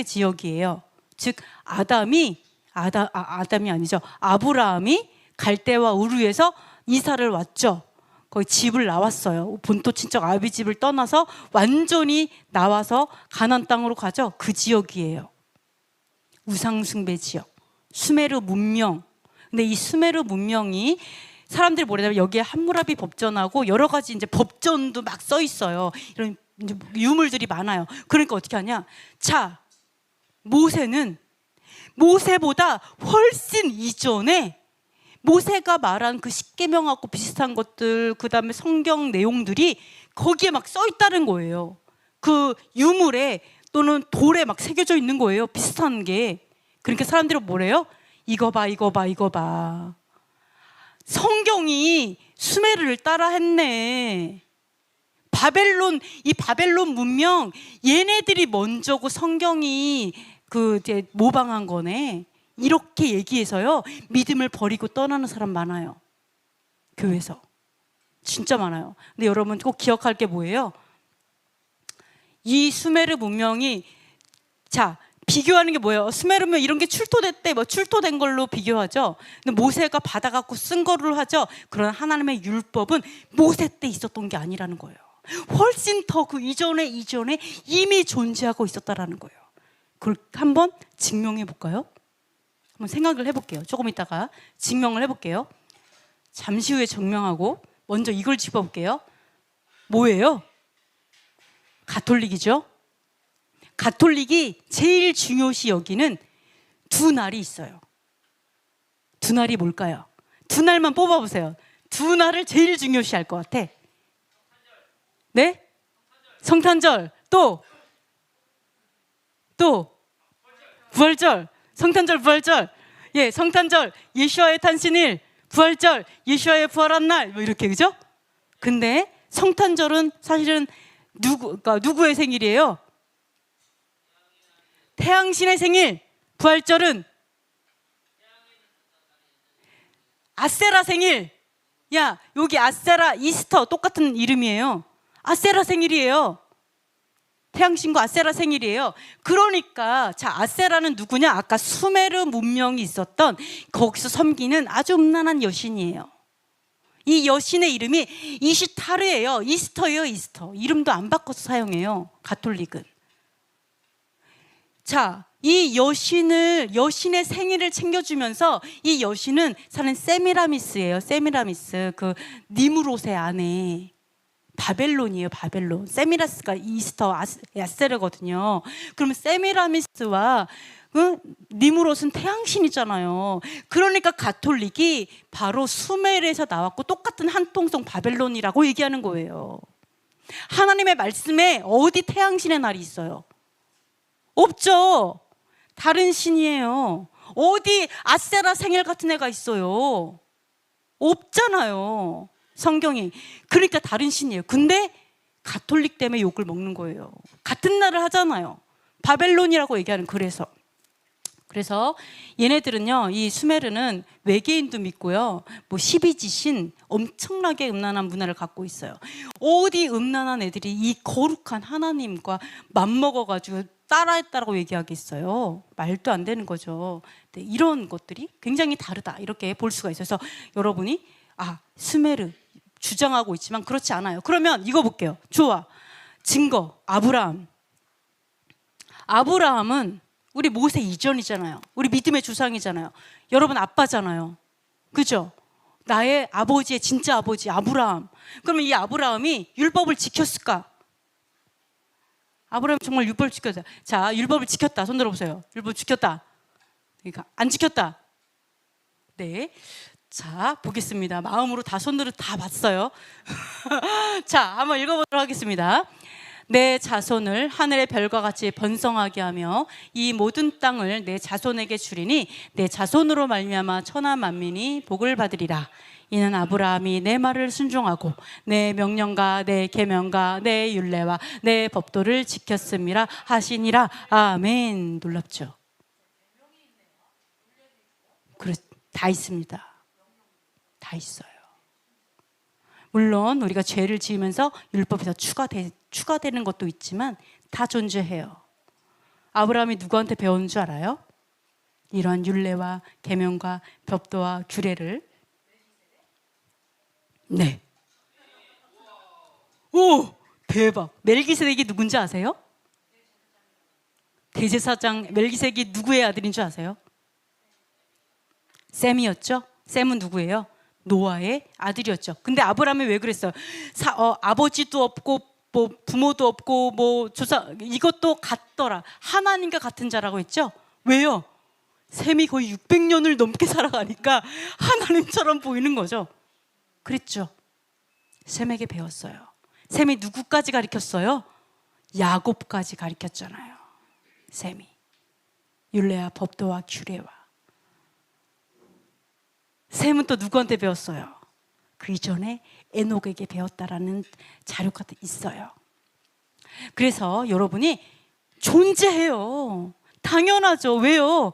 지역이에요. 즉 아담이 아니죠. 아브라함이 갈대와 우르에서 이사를 왔죠. 거기 집을 나왔어요. 본토 친척 아비 집을 떠나서 완전히 나와서 가나안 땅으로 가죠. 그 지역이에요. 우상숭배 지역, 수메르 문명. 근데 이 수메르 문명이 사람들이 뭐냐면 여기에 함무라비 법전하고 여러 가지 이제 법전도 막 써 있어요. 이런 이제 유물들이 많아요. 그러니까 어떻게 하냐? 자, 모세는 모세보다 훨씬 이전에 모세가 말한 그 십계명하고 비슷한 것들, 그 다음에 성경 내용들이 거기에 막 써 있다는 거예요. 그 유물에 또는 돌에 막 새겨져 있는 거예요. 비슷한 게. 그러니까 사람들은 뭐래요? 이거 봐. 성경이 수메르를 따라 했네. 이 바벨론 문명, 얘네들이 먼저고 성경이 이제 모방한 거네. 이렇게 얘기해서요, 믿음을 버리고 떠나는 사람 많아요. 교회에서. 진짜 많아요. 근데 여러분 꼭 기억할 게 뭐예요? 이 수메르 문명이, 자, 비교하는 게 뭐예요? 수메르 문명 이런 게 출토됐대, 출토된 걸로 비교하죠. 근데 모세가 받아갖고 쓴 거로 하죠. 그런 하나님의 율법은 모세 때 있었던 게 아니라는 거예요. 훨씬 더 그 이전에 이미 존재하고 있었다라는 거예요. 그걸 한번 증명해 볼까요? 한번 생각을 해볼게요. 조금 있다가 증명을 해볼게요. 잠시 후에 증명하고 먼저 이걸 짚어볼게요. 뭐예요? 가톨릭이죠. 가톨릭이 제일 중요시 여기는 두 날이 있어요. 두 날이 뭘까요? 두 날만 뽑아보세요. 두 날을 제일 중요시 할 것 같아. 네? 성탄절. 또 부활절. 성탄절, 부활절. 예, 성탄절, 예수와의 탄신일. 부활절, 예수와의 부활한 날. 이렇게, 그죠? 근데 성탄절은 사실은 누구의 생일이에요? 태양신의 생일. 부활절은 아세라 생일. 야, 여기 아세라, 이스터 똑같은 이름이에요. 아세라 생일이에요. 태양신과 아세라 생일이에요. 그러니까 자, 아세라는 누구냐? 아까 수메르 문명이 있었던 거기서 섬기는 아주 음란한 여신이에요. 이 여신의 이름이 이시타르예요. 이스터예요. 이스터. 이름도 안 바꿔서 사용해요, 가톨릭은. 자, 이 여신의 생일을 챙겨주면서 이 여신은 사는 세미라미스예요. 세미라미스. 그 니무롯의 아내. 바벨론이에요. 바벨론. 세미라스가 이스터 아세르거든요. 그러면 세미라미스와 니무롯은 태양신이잖아요. 그러니까 가톨릭이 바로 수메르에서 나왔고 똑같은 한통성 바벨론이라고 얘기하는 거예요. 하나님의 말씀에 어디 태양신의 날이 있어요? 없죠. 다른 신이에요. 어디 아세라 생일 같은 애가 있어요? 없잖아요, 성경이. 그러니까 다른 신이에요. 근데 가톨릭 때문에 욕을 먹는 거예요. 같은 날을 하잖아요. 바벨론이라고 얘기하는. 그래서 얘네들은요, 이 수메르는 외계인도 믿고요, 12지신 엄청나게 음란한 문화를 갖고 있어요. 어디 음란한 애들이 이 거룩한 하나님과 맞먹어가지고 따라했다라고 얘기하겠어요? 말도 안 되는 거죠. 네, 이런 것들이 굉장히 다르다, 이렇게 볼 수가 있어서 여러분이 수메르 주장하고 있지만 그렇지 않아요. 그러면 이거 볼게요. 좋아. 증거. 아브라함은 우리 모세 이전이잖아요. 우리 믿음의 주상이잖아요. 여러분 아빠잖아요. 그죠? 나의 아버지의 진짜 아버지 아브라함. 그러면 이 아브라함이 율법을 지켰을까? 아브라함 정말 율법을 지켰다. 자, 율법을 지켰다. 손 들어보세요. 율법 지켰다. 그러니까 안 지켰다. 네. 자, 보겠습니다. 마음으로 다 손으로 다 봤어요. 자, 한번 읽어보도록 하겠습니다. 내 자손을 하늘의 별과 같이 번성하게 하며 이 모든 땅을 내 자손에게 주리니 내 자손으로 말미암아 천하 만민이 복을 받으리라. 이는 아브라함이 내 말을 순종하고 내 명령과 내 계명과 내 율례와 내 법도를 지켰음이라 하시니라. 아멘. 놀랍죠? 그래, 다 있습니다. 다 있어요. 물론 우리가 죄를 지으면서 율법에서 추가되는 것도 있지만 다 존재해요. 아브라함이 누구한테 배운 줄 알아요? 이러한 율례와 계명과 법도와 규례를. 네. 오, 대박. 멜기세덱이 누군지 아세요? 대제사장 멜기세덱이 누구의 아들인 줄 아세요? 셈이었죠? 셈은 누구예요? 노아의 아들이었죠. 근데 아브라함이 왜 그랬어요? 아버지도 없고 뭐 부모도 없고 뭐 조사, 이것도 같더라. 하나님과 같은 자라고 했죠? 왜요? 셈이 거의 600년을 넘게 살아가니까 하나님처럼 보이는 거죠. 그랬죠. 셈에게 배웠어요. 셈이 누구까지 가르쳤어요? 야곱까지 가르쳤잖아요. 셈이 율례와 법도와 규례와. 셈은 또 누구한테 배웠어요? 그 이전에 에녹에게 배웠다라는 자료가 있어요. 그래서 여러분이 존재해요. 당연하죠. 왜요?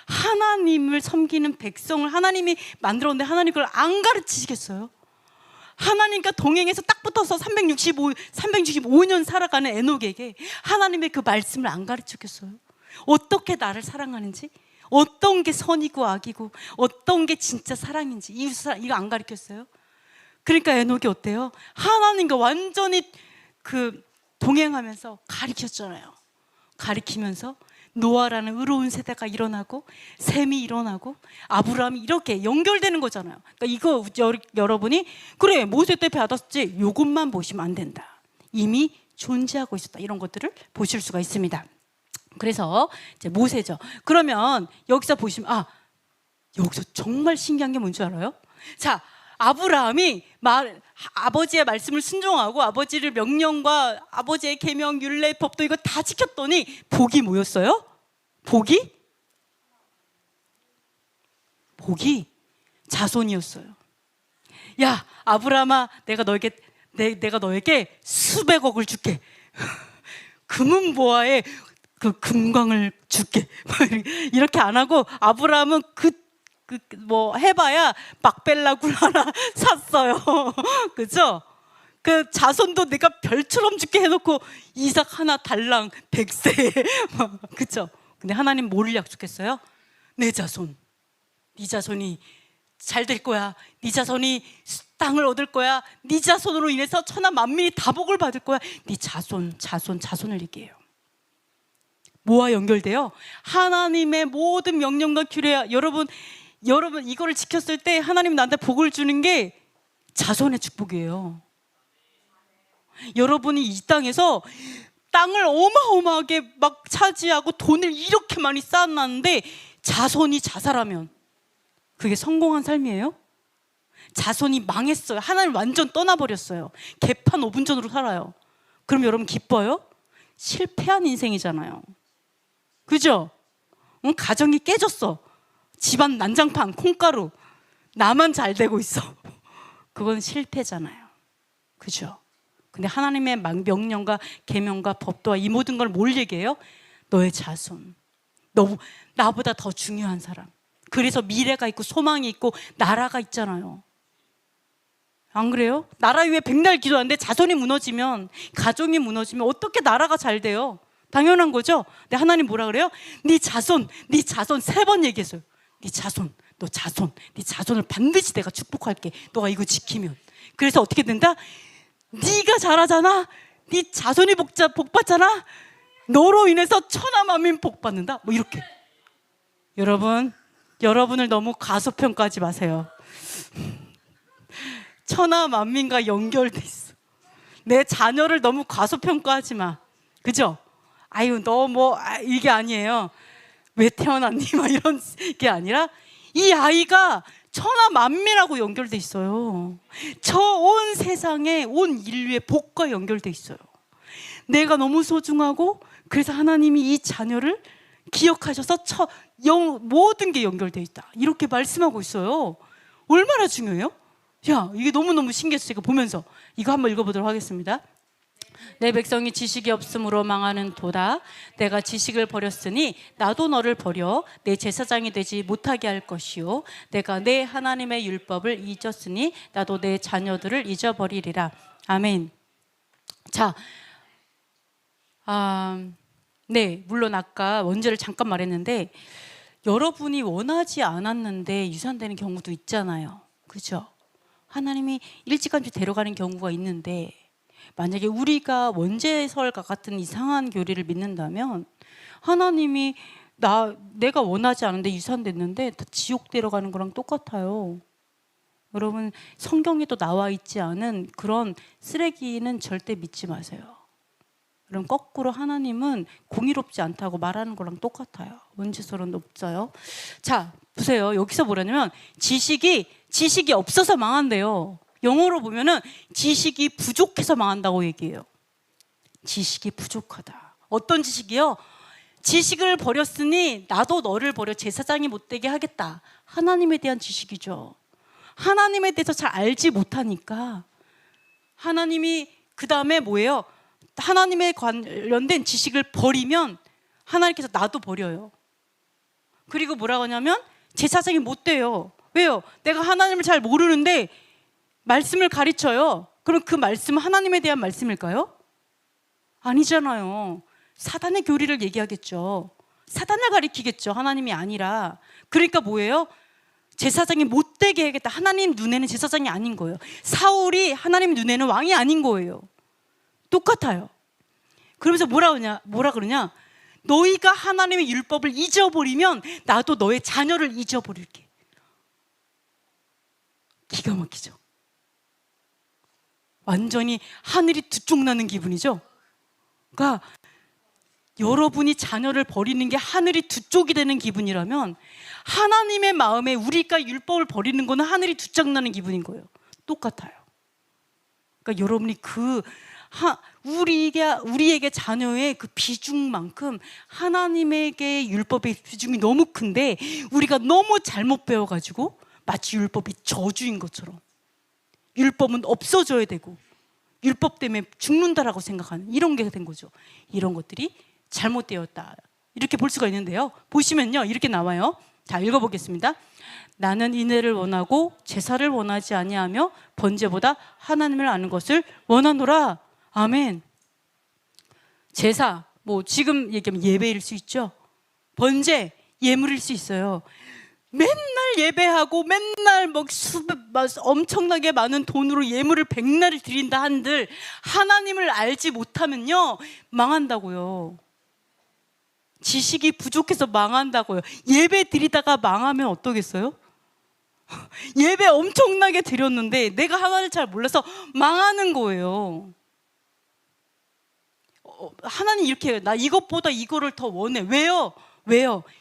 하나님을 섬기는 백성을 하나님이 만들었는데 하나님 그걸 안 가르치시겠어요? 하나님과 동행해서 딱 붙어서 365년 살아가는 에녹에게 하나님의 그 말씀을 안 가르쳤겠어요? 어떻게 나를 사랑하는지, 어떤 게 선이고 악이고, 어떤 게 진짜 사랑인지, 이웃사랑, 이거 안 가르쳤어요? 그러니까 에녹이 어때요? 하나님과 완전히 그 동행하면서 가르쳤잖아요. 가르치면서 노아라는 의로운 세대가 일어나고 셈이 일어나고 아브라함이 이렇게 연결되는 거잖아요. 그러니까 이거 여러분이 그래 모세 때 받았지 이것만 보시면 안 된다. 이미 존재하고 있었다. 이런 것들을 보실 수가 있습니다. 그래서 이제 모세죠. 그러면 여기서 보시면 여기서 정말 신기한 게 뭔지 알아요? 자, 아브라함이 아버지의 말씀을 순종하고 아버지의 명령과 아버지의 계명, 율례, 법도 이거 다 지켰더니 복이 뭐였어요? 복이 자손이었어요. 야, 아브라함아, 내가 너에게 수백억을 줄게. 금은보화에 그 금광을 줄게. 이렇게 안 하고 아브라함은 뭐 해봐야 막벨라굴 하나 샀어요. 그죠? 그 자손도 내가 별처럼 죽게 해놓고 이삭 하나 달랑 100세. 그죠? 근데 하나님 뭐를 약속했어요? 내 자손, 네 자손이 잘 될 거야. 네 자손이 땅을 얻을 거야. 네 자손으로 인해서 천하 만민이 다 복을 받을 거야. 네 자손을 얘기해요. 뭐와 연결돼요? 하나님의 모든 명령과 규례야. 여러분 이거를 지켰을 때 하나님 나한테 복을 주는 게 자손의 축복이에요. 여러분이 이 땅에서 땅을 어마어마하게 막 차지하고 돈을 이렇게 많이 쌓아놨는데 자손이 자살하면 그게 성공한 삶이에요? 자손이 망했어요. 하나님 완전 떠나버렸어요. 개판 5분 전으로 살아요. 그럼 여러분 기뻐요? 실패한 인생이잖아요. 그죠? 가정이 깨졌어. 집안 난장판, 콩가루. 나만 잘 되고 있어. 그건 실패잖아요. 그죠? 근데 하나님의 명령과 계명과 법도와 이 모든 걸 뭘 얘기해요? 너의 자손. 나보다 더 중요한 사람. 그래서 미래가 있고 소망이 있고 나라가 있잖아요. 안 그래요? 나라 위에 백날 기도하는데 자손이 무너지면, 가정이 무너지면 어떻게 나라가 잘 돼요? 당연한 거죠? 근데 하나님 뭐라 그래요? 네 자손 3번 얘기했어요. 네 자손, 네 자손을 반드시 내가 축복할게. 너가 이거 지키면. 그래서 어떻게 된다? 네가 잘하잖아. 네 자손이 복 받잖아. 너로 인해서 천하 만민 복 받는다. 뭐 이렇게. 여러분을 너무 과소평가하지 마세요. 천하 만민과 연결돼 있어. 내 자녀를 너무 과소평가하지 마. 그죠? 아유, 너 이게 아니에요. 왜 태어났니? 막 이런 게 아니라 이 아이가 천하 만민하고 연결돼 있어요. 저 온 세상에 온 인류의 복과 연결돼 있어요. 내가 너무 소중하고 그래서 하나님이 이 자녀를 기억하셔서 모든 게 연결되어 있다. 이렇게 말씀하고 있어요. 얼마나 중요해요? 야, 이게 너무너무 신기해서 제가 보면서 이거 한번 읽어보도록 하겠습니다. 내 백성이 지식이 없으므로 망하는 도다. 내가 지식을 버렸으니 나도 너를 버려 내 제사장이 되지 못하게 할 것이요. 내가 내 하나님의 율법을 잊었으니 나도 내 자녀들을 잊어버리리라. 아멘. 자, 네, 물론 아까 원죄를 잠깐 말했는데 여러분이 원하지 않았는데 유산되는 경우도 있잖아요. 그죠? 하나님이 일찌감치 데려가는 경우가 있는데 만약에 우리가 원죄설과 같은 이상한 교리를 믿는다면 하나님이 내가 원하지 않은데 유산됐는데 다 지옥 데려가는 거랑 똑같아요. 여러분, 성경에도 나와 있지 않은 그런 쓰레기는 절대 믿지 마세요. 그럼 거꾸로 하나님은 공의롭지 않다고 말하는 거랑 똑같아요. 원죄설은 없어요. 자, 보세요. 여기서 뭐라냐면 지식이 없어서 망한대요. 영어로 보면은 지식이 부족해서 망한다고 얘기해요. 지식이 부족하다. 어떤 지식이요? 지식을 버렸으니 나도 너를 버려 제사장이 못되게 하겠다. 하나님에 대한 지식이죠. 하나님에 대해서 잘 알지 못하니까 하나님이 그 다음에 뭐예요? 하나님에 관련된 지식을 버리면 하나님께서 나도 버려요. 그리고 뭐라고 하냐면 제사장이 못 돼요. 왜요? 내가 하나님을 잘 모르는데 말씀을 가르쳐요. 그럼 그 말씀은 하나님에 대한 말씀일까요? 아니잖아요. 사단의 교리를 얘기하겠죠. 사단을 가리키겠죠. 하나님이 아니라. 그러니까 뭐예요? 제사장이 못되게 해야겠다. 하나님 눈에는 제사장이 아닌 거예요. 사울이 하나님 눈에는 왕이 아닌 거예요. 똑같아요. 그러면서 뭐라 그러냐? 너희가 하나님의 율법을 잊어버리면 나도 너의 자녀를 잊어버릴게. 기가 막히죠. 완전히 하늘이 두 쪽 나는 기분이죠. 그러니까 여러분이 자녀를 버리는 게 하늘이 두 쪽이 되는 기분이라면 하나님의 마음에 우리가 율법을 버리는 거는 하늘이 두 짝 나는 기분인 거예요. 똑같아요. 그러니까 여러분이 우리에게 자녀의 그 비중만큼 하나님에게 율법의 비중이 너무 큰데 우리가 너무 잘못 배워가지고 마치 율법이 저주인 것처럼 율법은 없어져야 되고 율법 때문에 죽는다라고 생각하는 이런 게 된 거죠. 이런 것들이 잘못되었다. 이렇게 볼 수가 있는데요. 보시면요. 이렇게 나와요. 자, 읽어보겠습니다. 나는 인애를 원하고 제사를 원하지 아니하며 번제보다 하나님을 아는 것을 원하노라. 아멘. 제사, 뭐 지금 얘기하면 예배일 수 있죠. 번제, 예물일 수 있어요. 맨날 예배하고 맨날 엄청나게 많은 돈으로 예물을 백날을 드린다 한들 하나님을 알지 못하면요 망한다고요. 지식이 부족해서 망한다고요. 예배 드리다가 망하면 어떠겠어요? 예배 엄청나게 드렸는데 내가 하나님을 잘 몰라서 망하는 거예요. 하나님 이렇게 해요. 나 이것보다 이거를 더 원해. 왜요?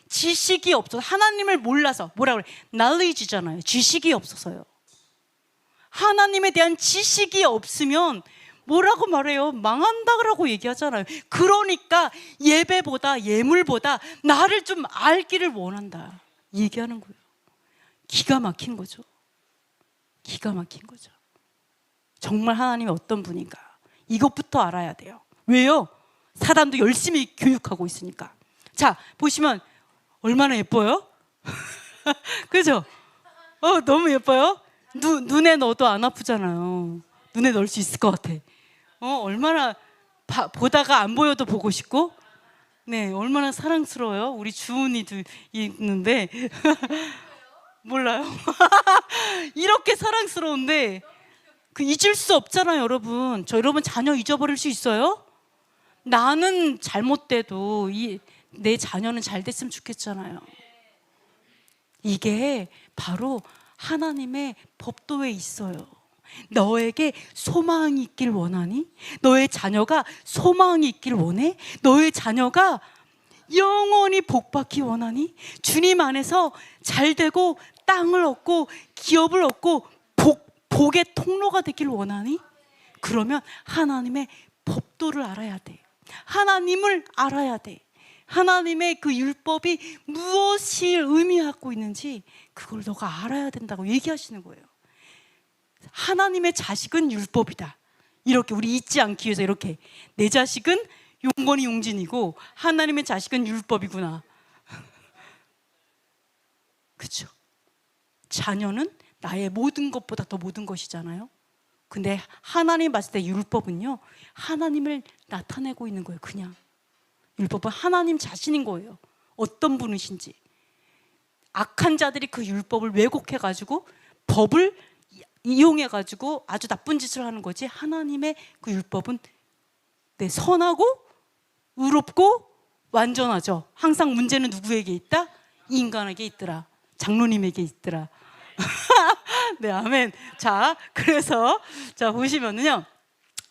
지식이 없어서 하나님을 몰라서. 뭐라 그래? knowledge잖아요. 지식이 없어서요. 하나님에 대한 지식이 없으면 뭐라고 말해요? 망한다고 얘기하잖아요. 그러니까 예배보다 예물보다 나를 좀 알기를 원한다 얘기하는 거예요. 기가 막힌 거죠. 기가 막힌 거죠. 정말 하나님이 어떤 분인가 이것부터 알아야 돼요. 왜요? 사단도 열심히 교육하고 있으니까. 자, 보시면 얼마나 예뻐요? 그죠? 너무 예뻐요? 눈에 넣어도 안 아프잖아요. 눈에 넣을 수 있을 것 같아. 얼마나 보다가 안 보여도 보고 싶고, 네, 얼마나 사랑스러워요. 우리 주은이도 있는데 몰라요. 이렇게 사랑스러운데 잊을 수 없잖아요, 여러분. 여러분 자녀 잊어버릴 수 있어요? 나는 잘못돼도 내 자녀는 잘 됐으면 좋겠잖아요. 이게 바로 하나님의 법도에 있어요. 너에게 소망이 있길 원하니? 너의 자녀가 소망이 있길 원해? 너의 자녀가 영원히 복받기 원하니? 주님 안에서 잘 되고 땅을 얻고 기업을 얻고 복의 통로가 되길 원하니? 그러면 하나님의 법도를 알아야 돼. 하나님을 알아야 돼. 하나님의 그 율법이 무엇을 의미하고 있는지 그걸 너가 알아야 된다고 얘기하시는 거예요. 하나님의 자식은 율법이다. 이렇게 우리 잊지 않기 위해서 이렇게 내 자식은 용건이 용진이고 하나님의 자식은 율법이구나. 그렇죠? 자녀는 나의 모든 것보다 더 모든 것이잖아요. 근데 하나님 봤을 때 율법은요, 하나님을 나타내고 있는 거예요. 그냥 율법은 하나님 자신인 거예요. 어떤 분이신지. 악한 자들이 그 율법을 왜곡해가지고 법을 이용해가지고 아주 나쁜 짓을 하는 거지, 하나님의 그 율법은 선하고 의롭고 완전하죠. 항상 문제는 누구에게 있다? 인간에게 있더라. 장로님에게 있더라. 네, 아멘. 자, 그래서 자 보시면은요,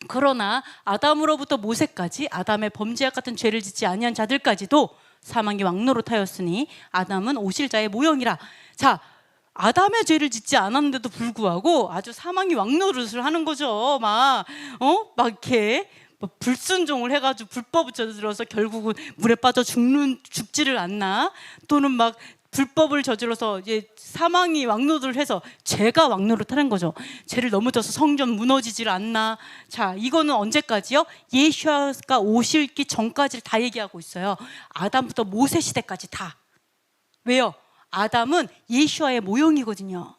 그러나 아담으로부터 모세까지 아담의 범죄와 같은 죄를 짓지 아니한 자들까지도 사망이 왕노릇하였으니 아담은 오실 자의 모형이라. 자, 아담의 죄를 짓지 않았는데도 불구하고 아주 사망이 왕노릇을 하는 거죠. 막 이렇게 불순종을 해가지고 불법을 저질러서 결국은 물에 빠져 죽지를 않나, 또는 막 불법을 저질러서 이제 사망이 왕노릇을 해서 죄가 왕노릇하는 거죠. 죄를 넘어져서 성전 무너지질 않나. 자, 이거는 언제까지요? 예수가 오시기 전까지를 다 얘기하고 있어요. 아담부터 모세 시대까지 다. 왜요? 아담은 예수와의 모형이거든요.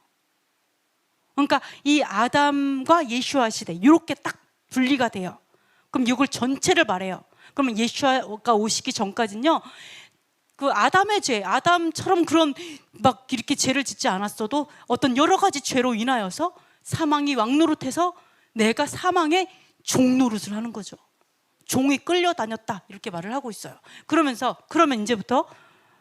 그러니까 이 아담과 예수와 시대 이렇게 딱 분리가 돼요. 그럼 이걸 전체를 말해요. 그러면 예수가 오시기 전까지는요, 그 아담의 죄, 아담처럼 그런 막 이렇게 죄를 짓지 않았어도 어떤 여러 가지 죄로 인하여서 사망이 왕노릇해서 내가 사망의 종노릇을 하는 거죠. 종이 끌려다녔다, 이렇게 말을 하고 있어요. 그러면 이제부터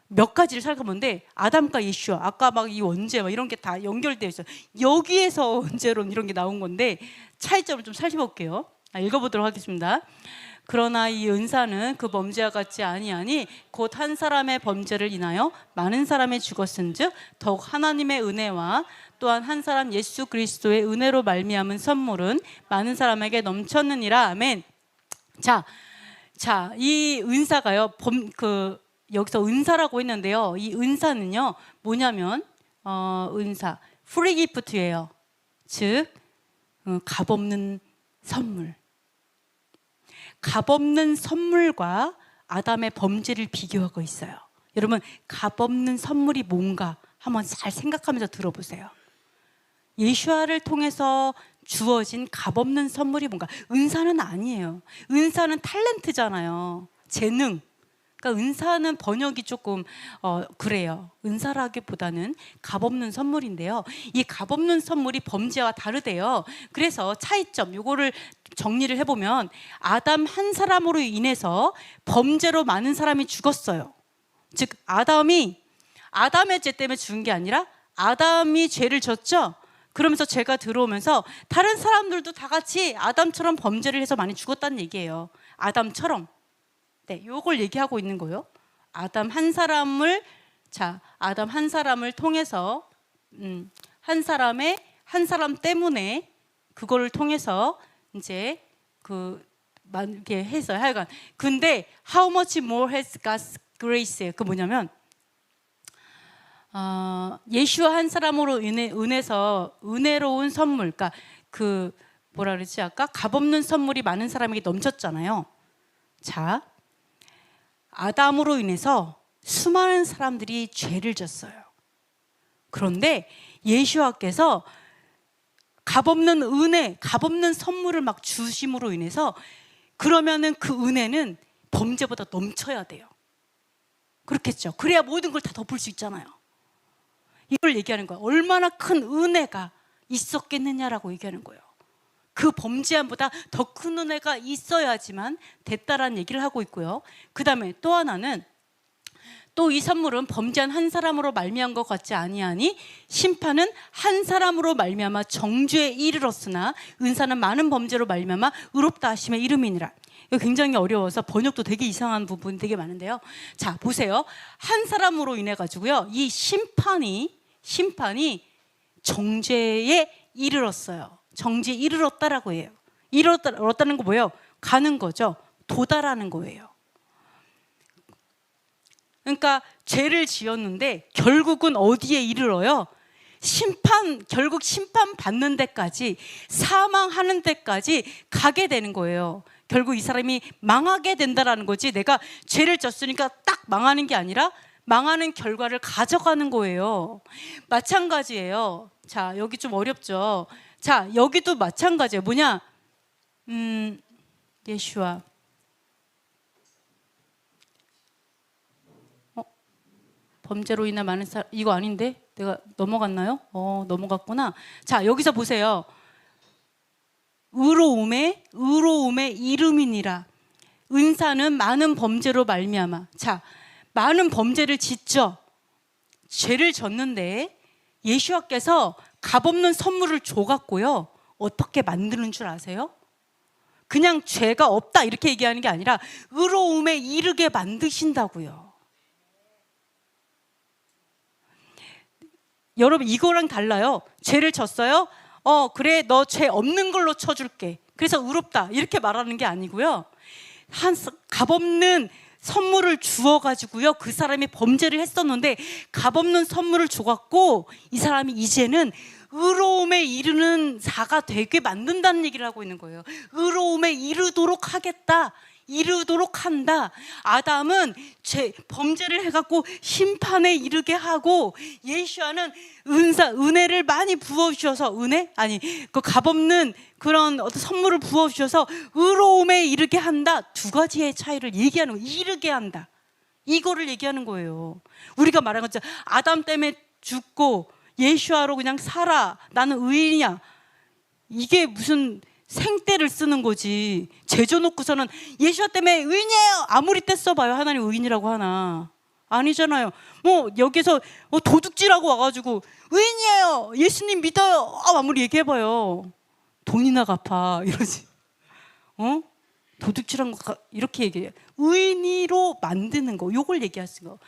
몇 가지를 살펴보는데, 아담과 예수와 아까 막 이 원죄 막 이런 게 다 연결되어 있어요. 여기에서 원죄론 이런 게 나온 건데 차이점을 좀 살펴볼게요. 읽어보도록 하겠습니다. 그러나 이 은사는 그 범죄와 같지 아니하니 곧 한 사람의 범죄를 인하여 많은 사람이 죽었은즉 더욱 하나님의 은혜와 또한 한 사람 예수 그리스도의 은혜로 말미암은 선물은 많은 사람에게 넘쳤느니라. 아멘. 자, 이 은사가요, 여기서 은사라고 했는데요, 이 은사는요 뭐냐면 은사 프리 기프트예요. 즉 값없는 선물. 값없는 선물과 아담의 범죄를 비교하고 있어요. 여러분, 값없는 선물이 뭔가 한번 잘 생각하면서 들어보세요. 예수아를 통해서 주어진 값없는 선물이 뭔가? 은사는 아니에요. 은사는 탤런트잖아요. 재능. 그러니까 은사는 번역이 조금 그래요. 은사라기보다는 값없는 선물인데요, 이 값없는 선물이 범죄와 다르대요. 그래서 차이점, 요거를 정리를 해보면 아담 한 사람으로 인해서 범죄로 많은 사람이 죽었어요. 즉 아담의 죄 때문에 죽은 게 아니라 아담이 죄를 졌죠. 그러면서 죄가 들어오면서 다른 사람들도 다 같이 아담처럼 범죄를 해서 많이 죽었다는 얘기예요. 아담처럼. 네, 요걸 얘기하고 있는 거예요. 아담 한 사람을 통해서 한 사람 때문에 그거를 통해서 이제 이렇게 해서 하여간, 근데 how much more has God's grace? 그 뭐냐면 예수와 한 사람으로 인해서 은혜로운 선물, 그러니까 그 뭐라 그랬지 아까? 값없는 선물이 많은 사람에게 넘쳤잖아요. 자, 아담으로 인해서 수많은 사람들이 죄를 졌어요. 그런데 예수와께서 값없는 은혜, 값없는 선물을 막 주심으로 인해서, 그러면은 그 은혜는 범죄보다 넘쳐야 돼요. 그렇겠죠. 그래야 모든 걸 다 덮을 수 있잖아요. 이걸 얘기하는 거예요. 얼마나 큰 은혜가 있었겠느냐라고 얘기하는 거예요. 그 범죄함보다 더 큰 은혜가 있어야지만 됐다라는 얘기를 하고 있고요. 그 다음에 또 하나는, 또 이 선물은 범죄한 한 사람으로 말미암은 것 같지 아니하니 심판은 한 사람으로 말미암아 정죄에 이르렀으나 은사는 많은 범죄로 말미암아 의롭다 하심에 이름이니라. 이거 굉장히 어려워서 번역도 되게 이상한 부분이 되게 많은데요. 자, 보세요. 한 사람으로 인해 가지고요, 이 심판이 정죄에 이르렀어요. 정죄에 이르렀다라고 해요. 이르렀다는 거 뭐예요? 가는 거죠. 도달하는 거예요. 그러니까 죄를 지었는데 결국은 어디에 이르러요? 결국 심판 받는 데까지, 사망하는 데까지 가게 되는 거예요. 결국 이 사람이 망하게 된다라는 거지, 내가 죄를 졌으니까 딱 망하는 게 아니라 망하는 결과를 가져가는 거예요. 마찬가지예요. 자, 여기 좀 어렵죠. 자, 여기도 마찬가지예요. 뭐냐? 예슈아. 범죄로 인해 많은 사람, 이거 아닌데? 내가 넘어갔나요? 넘어갔구나. 자, 여기서 보세요. 의로움의 이름이니라. 은사는 많은 범죄로 말미암아. 자, 많은 범죄를 짓죠. 죄를 졌는데 예수와께서 값없는 선물을 줘갖고요, 어떻게 만드는 줄 아세요? 그냥 죄가 없다 이렇게 얘기하는 게 아니라 의로움에 이르게 만드신다고요. 여러분, 이거랑 달라요. 죄를 졌어요? 그래, 너 죄 없는 걸로 쳐줄게. 그래서 의롭다 이렇게 말하는 게 아니고요, 값없는 선물을 주어가지고요, 그 사람이 범죄를 했었는데 값없는 선물을 줘갖고 이 사람이 이제는 의로움에 이르는 자가 되게 만든다는 얘기를 하고 있는 거예요. 의로움에 이르도록 하겠다, 이르도록 한다. 아담은 범죄를 해갖고 심판에 이르게 하고, 예수와는 은혜를 많이 부어주셔서, 그 값없는 그런 어떤 선물을 부어주셔서 의로움에 이르게 한다. 두 가지의 차이를 얘기하는 거예요. 이르게 한다, 이거를 얘기하는 거예요. 우리가 말한 것처럼 아담 때문에 죽고 예수와로 그냥 살아, 나는 의인이야, 이게 무슨 생떼를 쓰는 거지. 죄져놓고서는 예수와 때문에 의인이에요 아무리 떼써봐요, 하나님 의인이라고 하나? 아니잖아요. 여기서 도둑질하고 와가지고 의인이에요, 예수님 믿어요, 아무리 얘기해봐요, 돈이나 갚아 이러지. 도둑질한 거 이렇게 얘기해요. 의인으로 만드는 거, 요걸 얘기하신 거.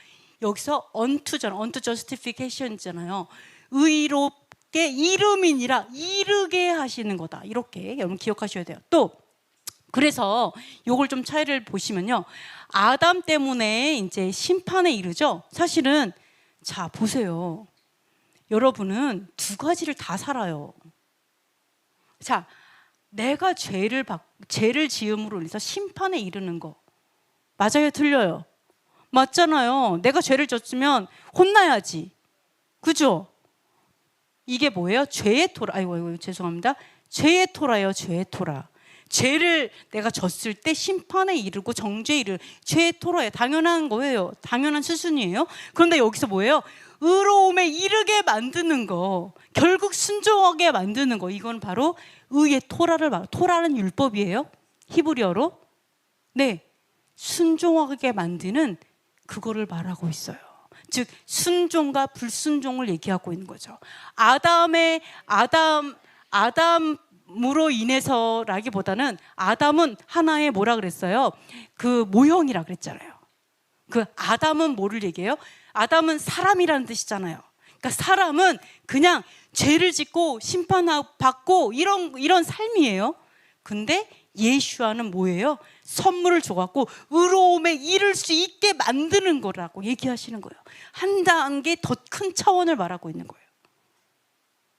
여기서 unto justification이잖아요. 의롭게 이름이니라, 이르게 하시는 거다, 이렇게 여러분 기억하셔야 돼요. 또 그래서 요걸 좀 차이를 보시면요, 아담 때문에 이제 심판에 이르죠. 사실은 자, 보세요. 여러분은 두 가지를 다 살아요. 자, 내가 죄를 지음으로 인해서 심판에 이르는 거 맞아요, 틀려요? 맞잖아요. 내가 죄를 졌으면 혼나야지, 그죠? 이게 뭐예요? 죄의 토라. 아이고 죄송합니다. 죄의 토라예요, 죄의 토라. 죄를 내가 졌을 때 심판에 이르고 정죄에 이르, 죄의 토라예요. 당연한 거예요. 당연한 수순이에요. 그런데 여기서 뭐예요? 의로움에 이르게 만드는 거, 결국 순종하게 만드는 거, 이건 바로 의의 토라를 말해요. 토라는 율법이에요, 히브리어로. 네, 순종하게 만드는 그거를 말하고 있어요. 즉 순종과 불순종을 얘기하고 있는 거죠. 아담으로 인해서라기보다는 아담은 하나의 뭐라 그랬어요? 그 모형이라 그랬잖아요. 그 아담은 뭐를 얘기해요? 아담은 사람이라는 뜻이잖아요. 그러니까 사람은 그냥 죄를 짓고 심판받고 이런 삶이에요. 근데 예수와는 뭐예요? 선물을 줘갖고 의로움에 이를 수 있게 만드는 거라고 얘기하시는 거예요. 한 단계 더 큰 차원을 말하고 있는 거예요.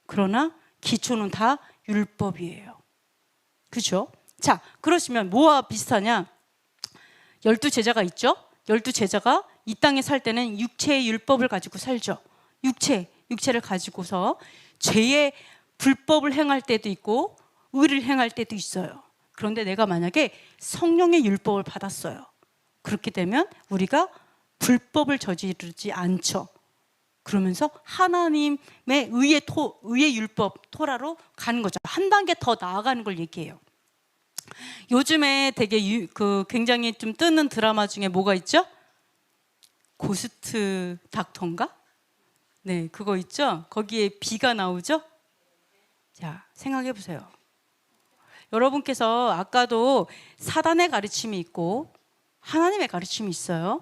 그러나 기초는 다 율법이에요. 그죠? 자, 그러시면 뭐와 비슷하냐? 12제자가 있죠? 12제자가 이 땅에 살 때는 육체의 율법을 가지고 살죠. 육체를 가지고서 죄의 불법을 행할 때도 있고 의를 행할 때도 있어요. 그런데 내가 만약에 성령의 율법을 받았어요. 그렇게 되면 우리가 불법을 저지르지 않죠. 그러면서 하나님의 의의 율법, 토라로 가는 거죠. 한 단계 더 나아가는 걸 얘기해요. 요즘에 되게 굉장히 좀 뜨는 드라마 중에 뭐가 있죠? 고스트 닥터인가? 네, 그거 있죠? 거기에 비가 나오죠? 자, 생각해 보세요. 여러분께서 아까도 사단의 가르침이 있고 하나님의 가르침이 있어요.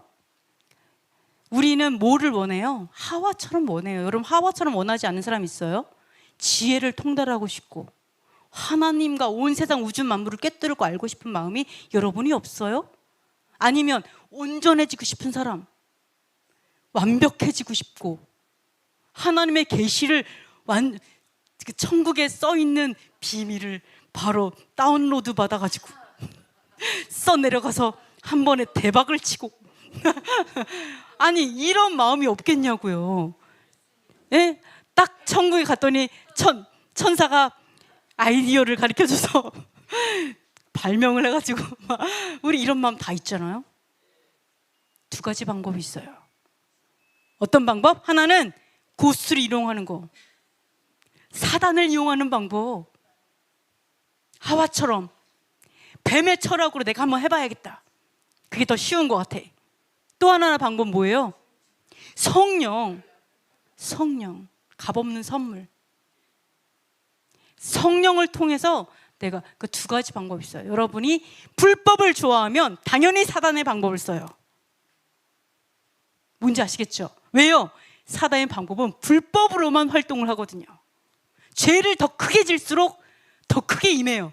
우리는 뭐를 원해요? 하와처럼 원해요. 여러분, 하와처럼 원하지 않는 사람 있어요? 지혜를 통달하고 싶고 하나님과 온 세상 우주 만물을 꿰뚫고 알고 싶은 마음이 여러분이 없어요? 아니면 온전해지고 싶은 사람, 완벽해지고 싶고 하나님의 계시를 그 천국에 써 있는 비밀을 바로 다운로드 받아가지고 써 내려가서 한 번에 대박을 치고 아니 이런 마음이 없겠냐고요. 예? 딱 천국에 갔더니 천사가 아이디어를 가르쳐줘서 발명을 해가지고 우리 이런 마음 다 있잖아요. 두 가지 방법이 있어요. 어떤 방법? 하나는 고스를 이용하는 거, 사단을 이용하는 방법. 하와처럼 뱀의 철학으로 내가 한번 해봐야겠다. 그게 더 쉬운 것 같아. 또 하나 방법 뭐예요? 성령, 값없는 선물. 성령을 통해서 내가 그 두 가지 방법이 있어요. 여러분이 불법을 좋아하면 당연히 사단의 방법을 써요. 뭔지 아시겠죠? 왜요? 사단의 방법은 불법으로만 활동을 하거든요. 죄를 더 크게 질수록 더 크게 임해요.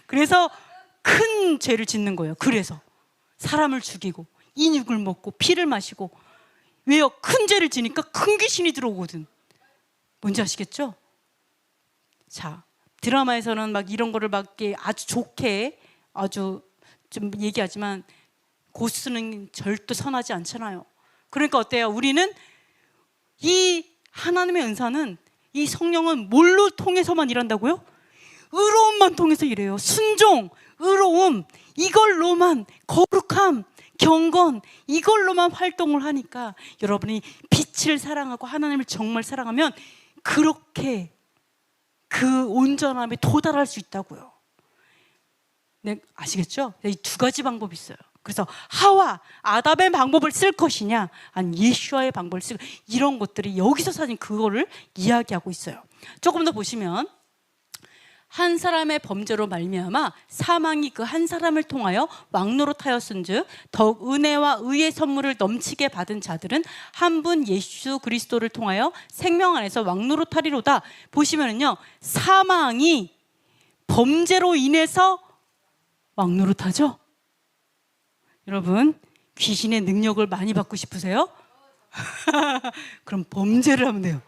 그래서 큰 죄를 짓는 거예요. 그래서 사람을 죽이고 인육을 먹고 피를 마시고. 왜요? 큰 죄를 지니까 큰 귀신이 들어오거든. 뭔지 아시겠죠? 자, 드라마에서는 막 이런 거를 막 아주 좋게 아주 좀 얘기하지만 고스는 절대 선하지 않잖아요. 그러니까 어때요? 우리는 이 하나님의 은사는, 이 성령은 뭘로 통해서만 일한다고요? 의로움만 통해서 일해요. 순종, 의로움, 이걸로만, 거룩함, 경건, 이걸로만 활동을 하니까 여러분이 빛을 사랑하고 하나님을 정말 사랑하면 그렇게 그 온전함에 도달할 수 있다고요. 네, 아시겠죠? 이 두 가지 방법이 있어요. 그래서 하와, 아담의 방법을 쓸 것이냐, 아니 예수와의 방법을 쓸, 이런 것들이 여기서 사진 그거를 이야기하고 있어요. 조금 더 보시면 한 사람의 범죄로 말미암아 사망이 그 한 사람을 통하여 왕노릇하였은즉 더욱 은혜와 의의 선물을 넘치게 받은 자들은 한 분 예수 그리스도를 통하여 생명 안에서 왕노릇하리로다. 보시면은요, 사망이 범죄로 인해서 왕노릇하죠. 여러분, 귀신의 능력을 많이 받고 싶으세요? 그럼 범죄를 하면 돼요.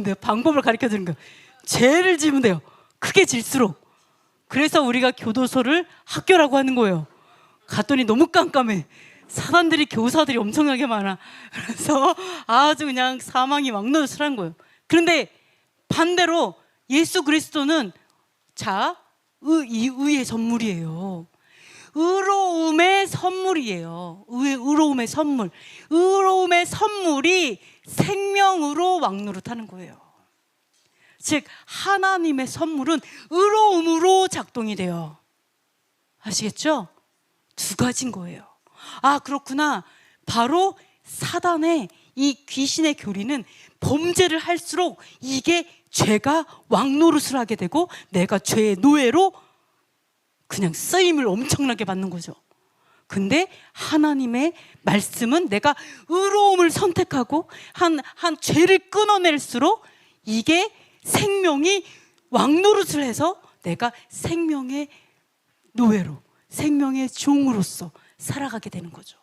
내가 방법을 가르쳐 드리는 거예요. 죄를 지으면 돼요. 크게 질수록. 그래서 우리가 교도소를 학교라고 하는 거예요. 갔더니 너무 깜깜해. 사람들이, 교사들이 엄청나게 많아. 그래서 아주 그냥 사망이 왕노릇을 한 거예요. 그런데 반대로 예수 그리스도는 자, 의의 선물이에요. 의로움의 선물이에요. 의로움의 선물. 의로움의 선물이 생명으로 왕노릇하는 거예요. 즉 하나님의 선물은 의로움으로 작동이 돼요. 아시겠죠? 두 가지인 거예요. 아, 그렇구나. 바로 사단의 이 귀신의 교리는 범죄를 할수록 이게 죄가 왕노릇을 하게 되고 내가 죄의 노예로 그냥 쓰임을 엄청나게 받는 거죠. 근데 하나님의 말씀은 내가 의로움을 선택하고 한 죄를 끊어낼수록 이게 생명이 왕노릇을 해서 내가 생명의 노예로, 생명의 종으로서 살아가게 되는 거죠.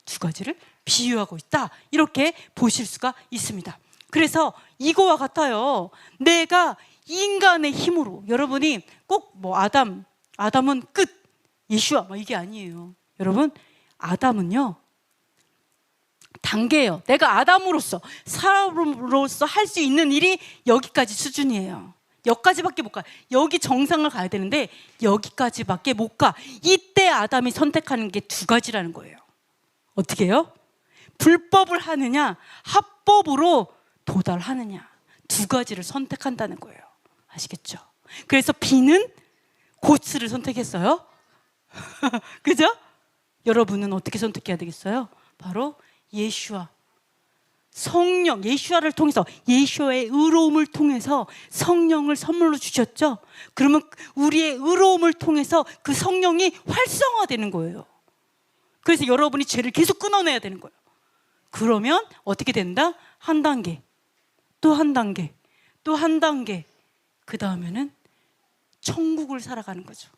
두 가지를 비유하고 있다, 이렇게 보실 수가 있습니다. 그래서 이거와 같아요. 내가 인간의 힘으로, 여러분이 꼭 뭐 아담은 끝, 예수와 뭐 이게 아니에요. 여러분, 아담은요 단계예요. 내가 아담으로서, 사람으로서 할 수 있는 일이 여기까지 수준이에요. 여기까지밖에 못 가. 여기 정상을 가야 되는데 여기까지밖에 못 가. 이때 아담이 선택하는 게 두 가지라는 거예요. 어떻게 해요? 불법을 하느냐, 합법으로 도달하느냐, 두 가지를 선택한다는 거예요. 아시겠죠? 그래서 B는 고스를 선택했어요. 그죠? 여러분은 어떻게 선택해야 되겠어요? 바로 예수와 성령, 예수와를 통해서, 예수와의 의로움을 통해서 성령을 선물로 주셨죠. 그러면 우리의 의로움을 통해서 그 성령이 활성화되는 거예요. 그래서 여러분이 죄를 계속 끊어내야 되는 거예요. 그러면 어떻게 된다? 한 단계, 또 한 단계, 또 한 단계, 그 다음에는 천국을 살아가는 거죠.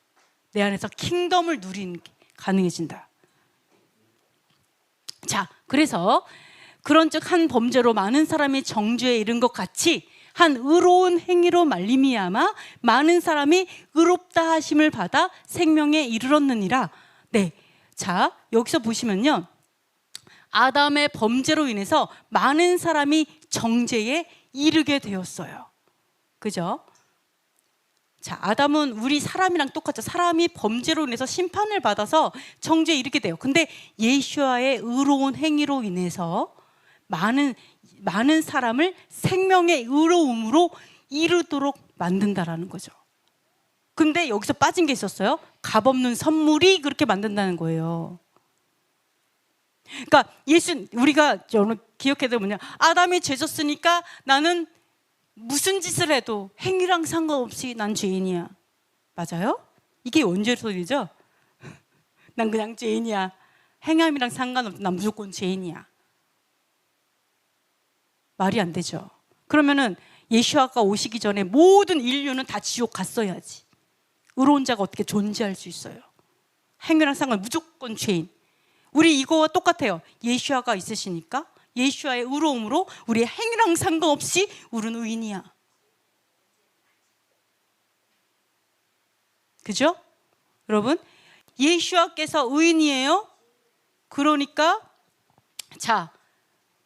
내 안에서 킹덤을 누리는 게 가능해진다. 자, 그래서 그런즉 한 범죄로 많은 사람이 정죄에 이른 것 같이 한 의로운 행위로 말미암아 많은 사람이 의롭다 하심을 받아 생명에 이르렀느니라. 네, 자, 여기서 보시면요, 아담의 범죄로 인해서 많은 사람이 정죄에 이르게 되었어요. 그죠? 자, 아담은 우리 사람이랑 똑같죠. 사람이 범죄로 인해서 심판을 받아서 정죄에 이르게 돼요. 근데 예수와의 의로운 행위로 인해서 많은 사람을 생명의 의로움으로 이르도록 만든다라는 거죠. 근데 여기서 빠진 게 있었어요. 값없는 선물이 그렇게 만든다는 거예요. 그러니까 우리가 기억해야 될 뭐냐, 아담이 죄 졌으니까 나는 무슨 짓을 해도 행위랑 상관없이 난 죄인이야. 맞아요? 이게 원죄소리죠. 난 그냥 죄인이야. 행함이랑 상관없이 난 무조건 죄인이야. 말이 안 되죠. 그러면은 예수아가 오시기 전에 모든 인류는 다 지옥 갔어야지. 의로운 자가 어떻게 존재할 수 있어요? 행위랑 상관 무조건 죄인. 우리 이거와 똑같아요. 예수아가 있으시니까 예수아의 의로움으로 우리의 행위랑 상관없이 우리는 의인이야. 그죠? 여러분, 예수아께서 의인이에요. 그러니까 자,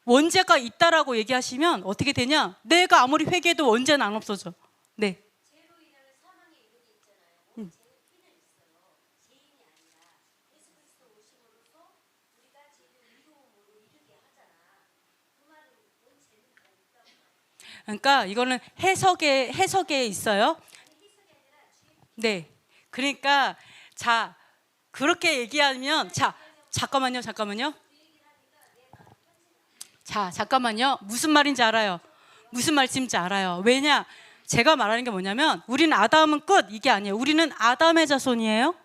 원죄가 있다라고 얘기하시면 어떻게 되냐? 내가 아무리 회개해도 원죄는 안 없어져. 네. 죄로 인하여 사망에 이르게 있잖아요. 죄는 피는 있어요. 죄인이 아니라 예수 그리스도 오심으로써 우리가 죄를 의로움으로 이르게 하잖아. 그 말은 뭔 죄는 다 있다고. 그러니까 이거는 해석에 있어요. 네. 그러니까 자, 그렇게 얘기하면 잠깐만요. 자, 잠깐만요. 무슨 말인지 알아요. 무슨 말씀인지 알아요. 왜냐? 제가 말하는 게 뭐냐면 우리는 아담은 끝, 이게 아니에요. 우리는 아담의 자손이에요.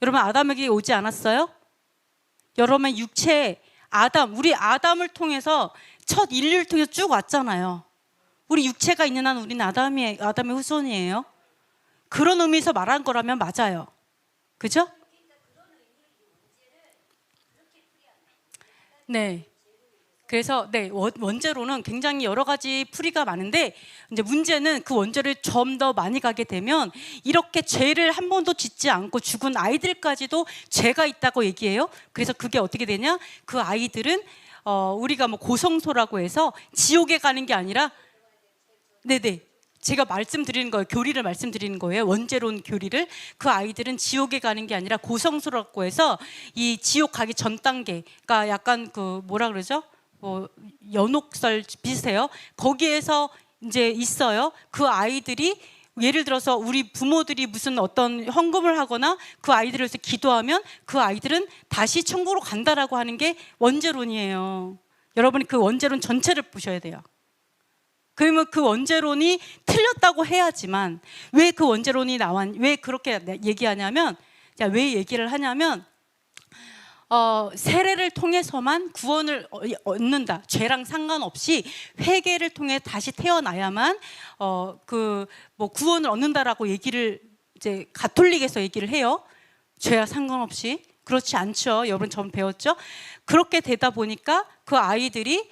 여러분, 아담에게 오지 않았어요? 여러분, 육체 우리 아담을 통해서 첫 인류를 통해서 쭉 왔잖아요. 우리 육체가 있는 한 우리는 아담의 후손이에요. 그런 의미에서 말한 거라면 맞아요. 그죠? 네. 그래서 네, 원죄로는 굉장히 여러 가지 풀이가 많은데 이제 문제는 그 원죄를 좀 더 많이 가게 되면 이렇게 죄를 한 번도 짓지 않고 죽은 아이들까지도 죄가 있다고 얘기해요. 그래서 그게 어떻게 되냐? 그 아이들은 우리가 뭐 고성소라고 해서 지옥에 가는 게 아니라 네네. 제가 말씀드리는 거예요. 교리를 말씀드리는 거예요. 원죄로운 교리를. 그 아이들은 지옥에 가는 게 아니라 고성소라고 해서 이 지옥 가기 전 단계가 약간 그 뭐라 그러죠? 연옥설 비슷해요. 거기에서 이제 있어요. 그 아이들이 예를 들어서 우리 부모들이 무슨 어떤 헌금을 하거나 그 아이들을 위해서 기도하면 그 아이들은 다시 천국으로 간다라고 하는 게 원죄론이에요. 여러분이 그 원죄론 전체를 보셔야 돼요. 그러면 그 원죄론이 틀렸다고 해야지만 왜 그 원죄론이 왜 그렇게 얘기하냐면, 자, 왜 얘기를 하냐면 세례를 통해서만 구원을 얻는다. 죄랑 상관없이 회개를 통해 다시 태어나야만 구원을 얻는다라고 얘기를 이제 가톨릭에서 얘기를 해요. 죄와 상관없이. 그렇지 않죠. 여러분 전 배웠죠. 그렇게 되다 보니까 그 아이들이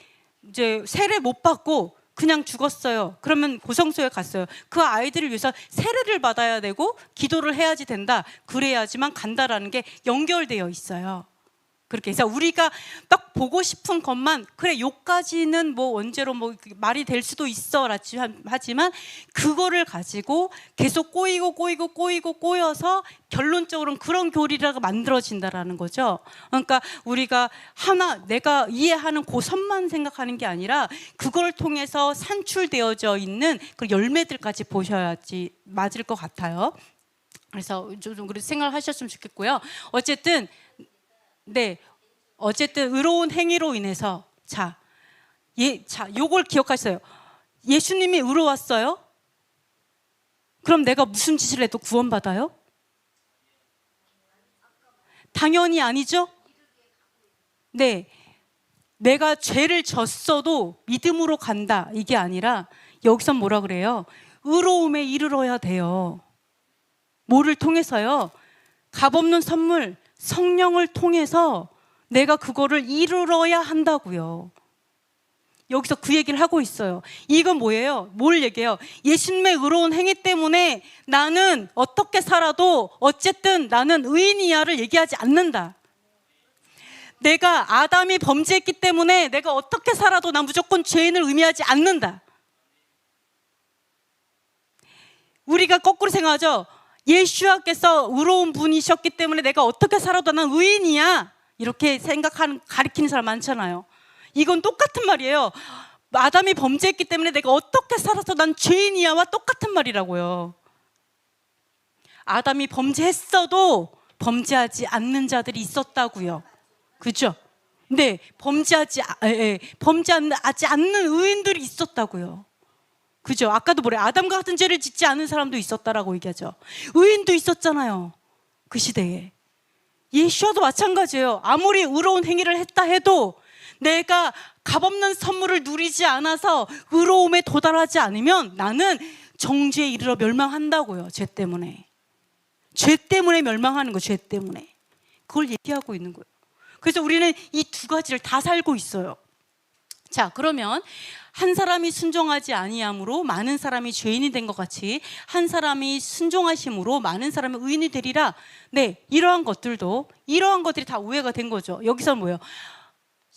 이제 세례 못 받고 그냥 죽었어요. 그러면 고성소에 갔어요. 그 아이들을 위해서 세례를 받아야 되고 기도를 해야지 된다. 그래야지만 간다라는 게 연결되어 있어요. 그렇게 해서 우리가 딱 보고 싶은 것만, 그래 요까지는 뭐 원죄로 뭐 말이 될 수도 있어 하지만 그거를 가지고 계속 꼬여서 결론적으로는 그런 교리가 만들어진다라는 거죠. 그러니까 우리가 내가 이해하는 그 선만 생각하는 게 아니라 그걸 통해서 산출되어져 있는 그 열매들까지 보셔야지 맞을 것 같아요. 그래서 좀 그렇게 생각을 하셨으면 좋겠고요. 어쨌든 의로운 행위로 인해서 요걸 기억하세요. 예수님이 의로웠어요? 그럼 내가 무슨 짓을 해도 구원받아요? 당연히 아니죠? 네, 내가 죄를 졌어도 믿음으로 간다, 이게 아니라 여기서 뭐라 그래요? 의로움에 이르러야 돼요. 뭐를 통해서요? 값없는 선물, 성령을 통해서 내가 그거를 이루어야 한다고요. 여기서 그 얘기를 하고 있어요. 이건 뭐예요? 뭘 얘기해요? 예수님의 의로운 행위 때문에 나는 어떻게 살아도 어쨌든 나는 의인이야를 얘기하지 않는다. 내가 아담이 범죄했기 때문에 내가 어떻게 살아도 난 무조건 죄인을 의미하지 않는다. 우리가 거꾸로 생각하죠. 예수와께서 의로운 분이셨기 때문에 내가 어떻게 살아도 난 의인이야, 이렇게 생각하는, 가리키는 사람 많잖아요. 이건 똑같은 말이에요. 아담이 범죄했기 때문에 내가 어떻게 살아서 난 죄인이야와 똑같은 말이라고요. 아담이 범죄했어도 범죄하지 않는 자들이 있었다고요. 그죠? 네, 범죄하지 않는 의인들이 있었다고요. 그죠? 아까도 뭐래? 아담과 같은 죄를 짓지 않은 사람도 있었다라고 얘기하죠. 의인도 있었잖아요. 그 시대에. 예수와도 마찬가지예요. 아무리 의로운 행위를 했다 해도 내가 값없는 선물을 누리지 않아서 의로움에 도달하지 않으면 나는 정죄에 이르러 멸망한다고요. 죄 때문에. 죄 때문에 멸망하는 거예요. 죄 때문에. 그걸 얘기하고 있는 거예요. 그래서 우리는 이 두 가지를 다 살고 있어요. 자, 그러면 한 사람이 순종하지 아니함으로 많은 사람이 죄인이 된 것 같이 한 사람이 순종하심으로 많은 사람이 의인이 되리라. 네, 이러한 것들이 다 오해가 된 거죠. 여기서는 뭐예요?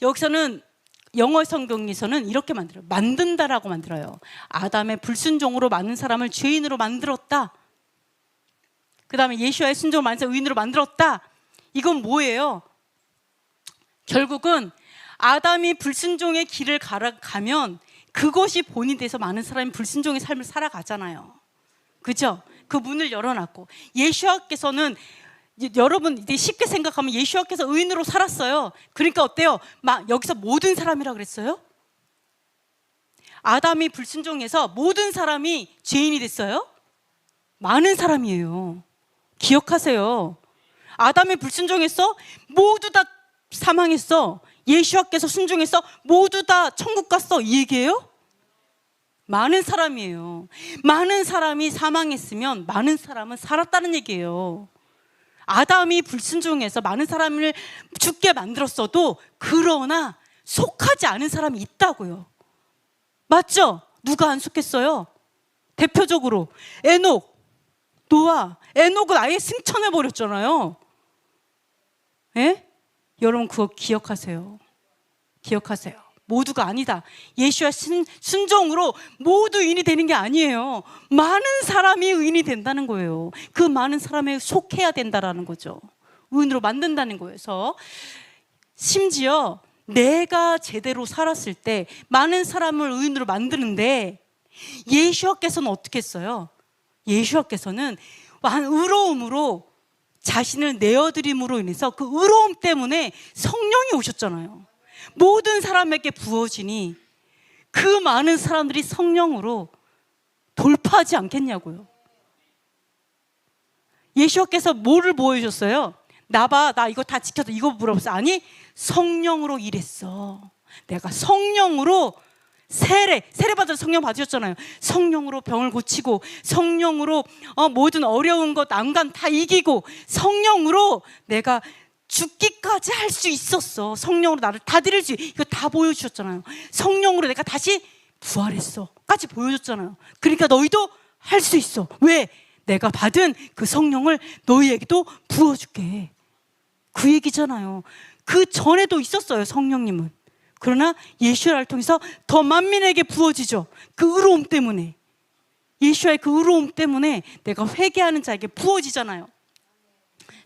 여기서는 영어 성경에서는 이렇게 만들어요. 만든다라고 만들어요. 아담의 불순종으로 많은 사람을 죄인으로 만들었다. 그 다음에 예수와의 순종으로 많은 사람을 의인으로 만들었다. 이건 뭐예요? 결국은 아담이 불순종의 길을 가면 그것이 본이 돼서 많은 사람이 불순종의 삶을 살아가잖아요. 그죠? 그 문을 열어놨고, 예수와께서는 여러분 쉽게 생각하면 예수와께서 의인으로 살았어요. 그러니까 어때요? 여기서 모든 사람이라 그랬어요? 아담이 불순종해서 모든 사람이 죄인이 됐어요? 많은 사람이에요. 기억하세요. 아담이 불순종했어? 모두 다 사망했어. 예수와께서 순종해서 모두 다 천국 갔어. 이 얘기예요? 많은 사람이에요. 많은 사람이 사망했으면 많은 사람은 살았다는 얘기예요. 아담이 불순종해서 많은 사람을 죽게 만들었어도 그러나 속하지 않은 사람이 있다고요. 맞죠? 누가 안 속했어요? 대표적으로 에녹, 노아. 에녹은 아예 승천해버렸잖아요. 예? 여러분 그거 기억하세요. 기억하세요. 모두가 아니다. 예수와 순종으로 모두 의인이 되는 게 아니에요. 많은 사람이 의인이 된다는 거예요. 그 많은 사람에 속해야 된다라는 거죠. 의인으로 만든다는 거예요. 그래서 심지어 내가 제대로 살았을 때 많은 사람을 의인으로 만드는데 예수와께서는 어떻게 했어요? 예수와께서는 의로움으로 자신을 내어드림으로 인해서 그 의로움 때문에 성령이 오셨잖아요. 모든 사람에게 부어지니 그 많은 사람들이 성령으로 돌파하지 않겠냐고요. 예수께서 뭐를 보여주셨어요? 나 이거 다 지켜서 이거 물어봤어. 아니, 성령으로 일했어. 내가 성령으로 세례 받아서 성령 받으셨잖아요. 성령으로 병을 고치고 성령으로 모든 어려운 것 난간 다 이기고 성령으로 내가 죽기까지 할 수 있었어. 성령으로 나를 다 드릴 수, 이거 다 보여주셨잖아요. 성령으로 내가 다시 부활했어 까지 보여줬잖아요. 그러니까 너희도 할 수 있어. 왜? 내가 받은 그 성령을 너희에게도 부어줄게. 그 얘기잖아요. 그 전에도 있었어요, 성령님은. 그러나 예수를 통해서 더 만민에게 부어지죠. 그 의로움 때문에. 예수의 그 의로움 때문에 내가 회개하는 자에게 부어지잖아요.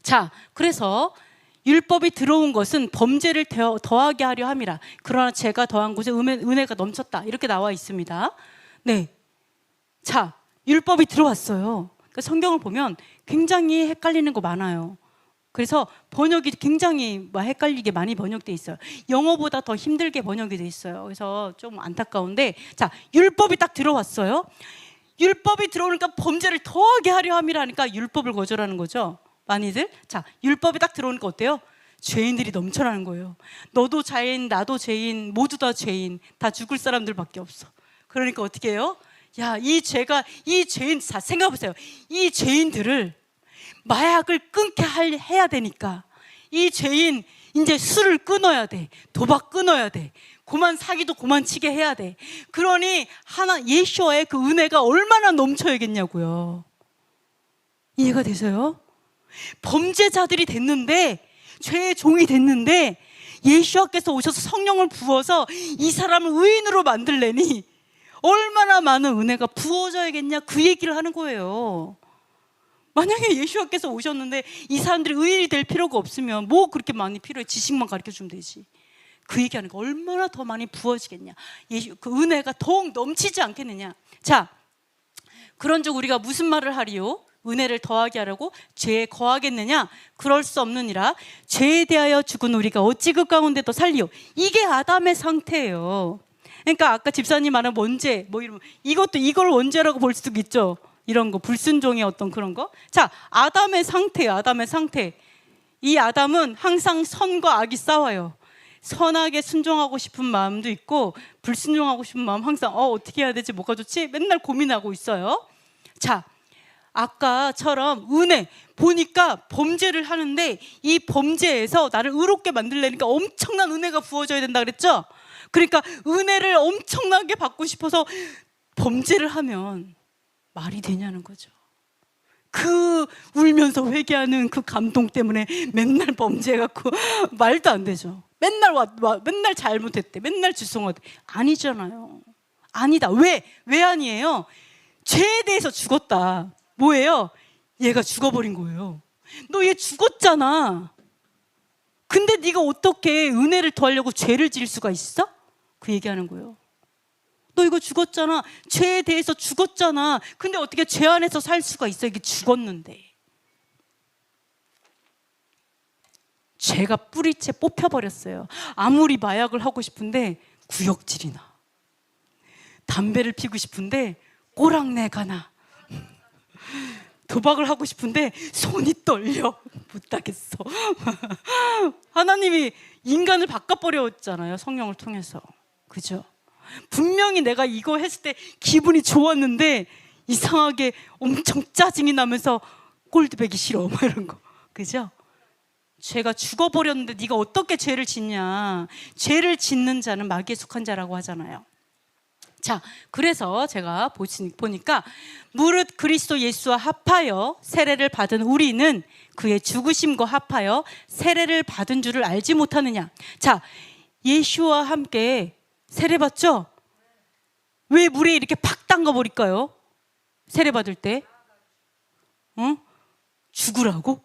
자, 그래서 율법이 들어온 것은 범죄를 더하게 하려 함이라. 그러나 죄가 더한 곳에 은혜가 넘쳤다. 이렇게 나와 있습니다. 네. 자, 율법이 들어왔어요. 그러니까 성경을 보면 굉장히 헷갈리는 거 많아요. 그래서 번역이 굉장히 헷갈리게 많이 번역돼 있어요. 영어보다 더 힘들게 번역이 돼 있어요. 그래서 좀 안타까운데, 자, 율법이 딱 들어왔어요. 율법이 들어오니까 범죄를 더하게 하려 함이라니까 율법을 거절하는 거죠. 많이들. 자, 율법이 딱 들어오니까 어때요? 죄인들이 넘쳐나는 거예요. 너도 죄인, 나도 죄인, 모두 다 죄인, 다 죽을 사람들밖에 없어. 그러니까 어떻게 해요? 야, 이 죄인, 자, 생각해보세요. 이 죄인들을 마약을 끊게 해야 되니까 이 죄인 이제 술을 끊어야 돼. 도박 끊어야 돼. 그만 사기도 그만 치게 해야 돼. 그러니 예수와의 그 은혜가 얼마나 넘쳐야겠냐고요. 이해가 되세요? 범죄자들이 됐는데, 죄의 종이 됐는데 예수와께서 오셔서 성령을 부어서 이 사람을 의인으로 만들래니 얼마나 많은 은혜가 부어져야겠냐, 그 얘기를 하는 거예요. 만약에 예수와께서 오셨는데 이 사람들이 의인이 될 필요가 없으면 뭐 그렇게 많이 필요해? 지식만 가르쳐주면 되지. 그 얘기하는 거 얼마나 더 많이 부어지겠냐, 그 은혜가 더욱 넘치지 않겠느냐. 자, 그런즉 우리가 무슨 말을 하리요? 은혜를 더하게 하려고 죄에 거하겠느냐? 그럴 수 없느니라. 죄에 대하여 죽은 우리가 어찌 그 가운데 더 살리요? 이게 아담의 상태예요. 그러니까 아까 집사님 말한 원죄 뭐 이러면 이걸 원죄라고 볼 수도 있죠. 이런 거 불순종의 어떤 그런 거. 자, 아담의 상태예요. 아담의 상태. 이 아담은 항상 선과 악이 싸워요. 선하게 순종하고 싶은 마음도 있고 불순종하고 싶은 마음, 항상 어떻게 해야 되지, 뭐가 좋지, 맨날 고민하고 있어요. 자, 아까처럼 은혜 보니까 범죄를 하는데 이 범죄에서 나를 의롭게 만들려니까 엄청난 은혜가 부어져야 된다 그랬죠. 그러니까 은혜를 엄청나게 받고 싶어서 범죄를 하면 말이 되냐는 거죠. 그 울면서 회개하는 그 감동 때문에 맨날 범죄해갖고 말도 안 되죠. 맨날 잘못했대, 맨날 죄송하대. 아니잖아요. 아니다. 왜 아니에요? 죄에 대해서 죽었다. 뭐예요? 얘가 죽어버린 거예요. 너 얘 죽었잖아. 근데 네가 어떻게 은혜를 더하려고 죄를 지을 수가 있어? 그 얘기하는 거예요. 너 이거 죽었잖아. 죄에 대해서 죽었잖아. 근데 어떻게 죄 안에서 살 수가 있어? 이게 죽었는데. 죄가 뿌리채 뽑혀버렸어요. 아무리 마약을 하고 싶은데 구역질이 나. 담배를 피우고 싶은데 꼬랑내가 나. 도박을 하고 싶은데 손이 떨려. 못하겠어. 하나님이 인간을 바꿔버렸잖아요. 성령을 통해서. 그죠? 분명히 내가 이거 했을 때 기분이 좋았는데 이상하게 엄청 짜증이 나면서 꼴드배기 싫어, 뭐 이런 거. 그죠? 죄가 죽어버렸는데 네가 어떻게 죄를 짓냐. 죄를 짓는 자는 마귀에 속한 자라고 하잖아요. 자, 그래서 제가 보니까 무릇 그리스도 예수와 합하여 세례를 받은 우리는 그의 죽으심과 합하여 세례를 받은 줄을 알지 못하느냐. 자, 예수와 함께 세례 받죠? 왜 물에 이렇게 팍 담가 버릴까요? 세례 받을 때 죽으라고?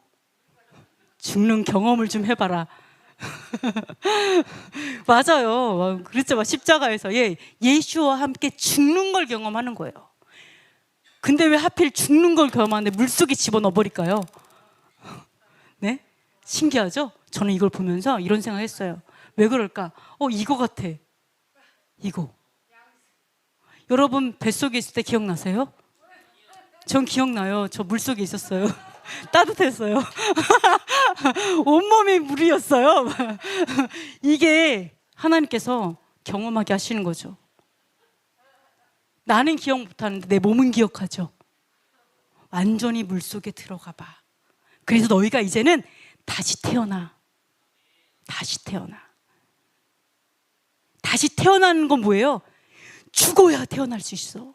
죽는 경험을 좀 해봐라. 맞아요. 그랬죠. 십자가에서 예수와 함께 죽는 걸 경험하는 거예요. 근데 왜 하필 죽는 걸 경험하는데 물속에 집어넣어 버릴까요? 네? 신기하죠? 저는 이걸 보면서 이런 생각했어요. 왜 그럴까? 이거 같아. 이거. 여러분 뱃속에 있을 때 기억나세요? 전 기억나요. 저 물속에 있었어요. 따뜻했어요. 온몸이 물이었어요. 이게 하나님께서 경험하게 하시는 거죠. 나는 기억 못하는데 내 몸은 기억하죠. 완전히 물속에 들어가 봐. 그래서 너희가 이제는 다시 태어나. 다시 태어나. 다시 태어나는 건 뭐예요? 죽어야 태어날 수 있어.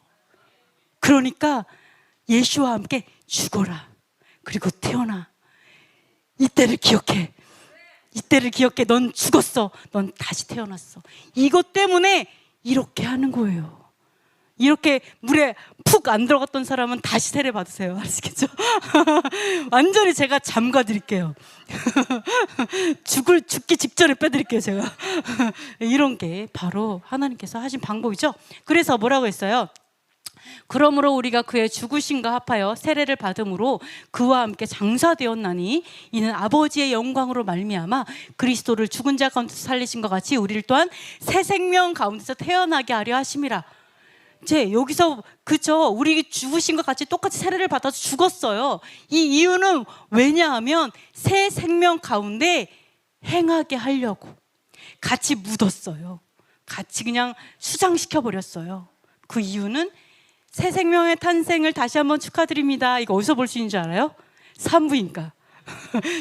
그러니까 예수와 함께 죽어라. 그리고 태어나. 이때를 기억해. 이때를 기억해. 넌 죽었어. 넌 다시 태어났어. 이것 때문에 이렇게 하는 거예요. 이렇게 물에 푹 안 들어갔던 사람은 다시 세례 받으세요. 아시겠죠? 완전히 제가 잠가 드릴게요. 죽기 직전에 빼드릴게요, 제가. 이런 게 바로 하나님께서 하신 방법이죠. 그래서 뭐라고 했어요? 그러므로 우리가 그의 죽으심과 합하여 세례를 받음으로 그와 함께 장사되었나니 이는 아버지의 영광으로 말미암아 그리스도를 죽은 자 가운데서 살리신 것 같이 우리를 또한 새 생명 가운데서 태어나게 하려 하심이라. 이제 여기서 그죠? 우리 죽으신 것 같이 똑같이 세례를 받아서 죽었어요. 이 이유는 왜냐하면 새 생명 가운데 행하게 하려고 같이 묻었어요. 같이 그냥 수장시켜 버렸어요. 그 이유는 새 생명의 탄생을 다시 한번 축하드립니다. 이거 어디서 볼 수 있는 줄 알아요? 산부인과.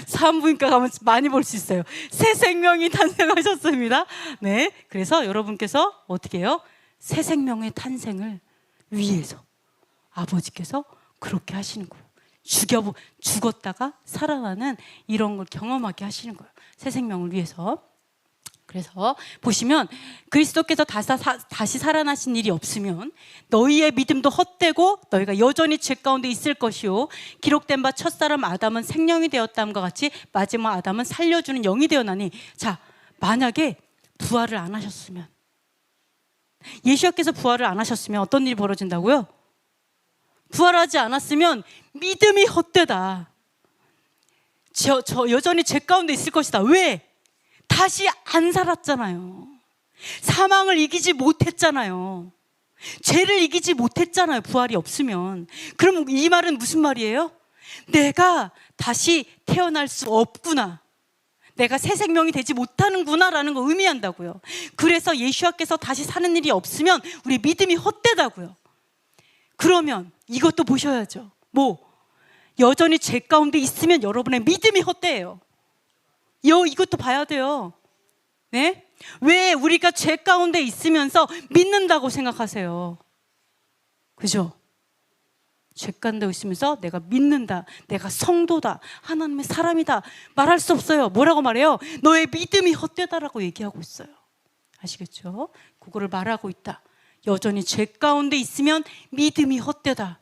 산부인과 가면 많이 볼 수 있어요. 새 생명이 탄생하셨습니다. 네, 그래서 여러분께서 어떻게 해요? 새 생명의 탄생을 위해서 아버지께서 그렇게 하시는 거예요. 죽었다가 살아나는 이런 걸 경험하게 하시는 거예요. 새 생명을 위해서. 그래서 보시면 그리스도께서 다시 살아나신 일이 없으면 너희의 믿음도 헛되고 너희가 여전히 죄 가운데 있을 것이요 기록된 바 첫사람 아담은 생명이 되었다함과 같이 마지막 아담은 살려주는 영이 되었나니. 자, 만약에 부활을 안 하셨으면, 예수께서 부활을 안 하셨으면 어떤 일이 벌어진다고요? 부활하지 않았으면 믿음이 헛되다. 저 여전히 죄 가운데 있을 것이다. 왜? 다시 안 살았잖아요. 사망을 이기지 못했잖아요. 죄를 이기지 못했잖아요. 부활이 없으면. 그럼 이 말은 무슨 말이에요? 내가 다시 태어날 수 없구나, 내가 새 생명이 되지 못하는구나 라는 거 의미한다고요. 그래서 예수께서 다시 사는 일이 없으면 우리 믿음이 헛되다고요. 그러면 이것도 보셔야죠. 뭐? 여전히 죄 가운데 있으면 여러분의 믿음이 헛되예요. 이것도 봐야 돼요. 네? 왜 우리가 죄 가운데 있으면서 믿는다고 생각하세요? 그죠? 죄 가운데 있으면서 내가 믿는다, 내가 성도다, 하나님의 사람이다 말할 수 없어요. 뭐라고 말해요? 너의 믿음이 헛되다라고 얘기하고 있어요. 아시겠죠? 그거를 말하고 있다. 여전히 죄 가운데 있으면 믿음이 헛되다.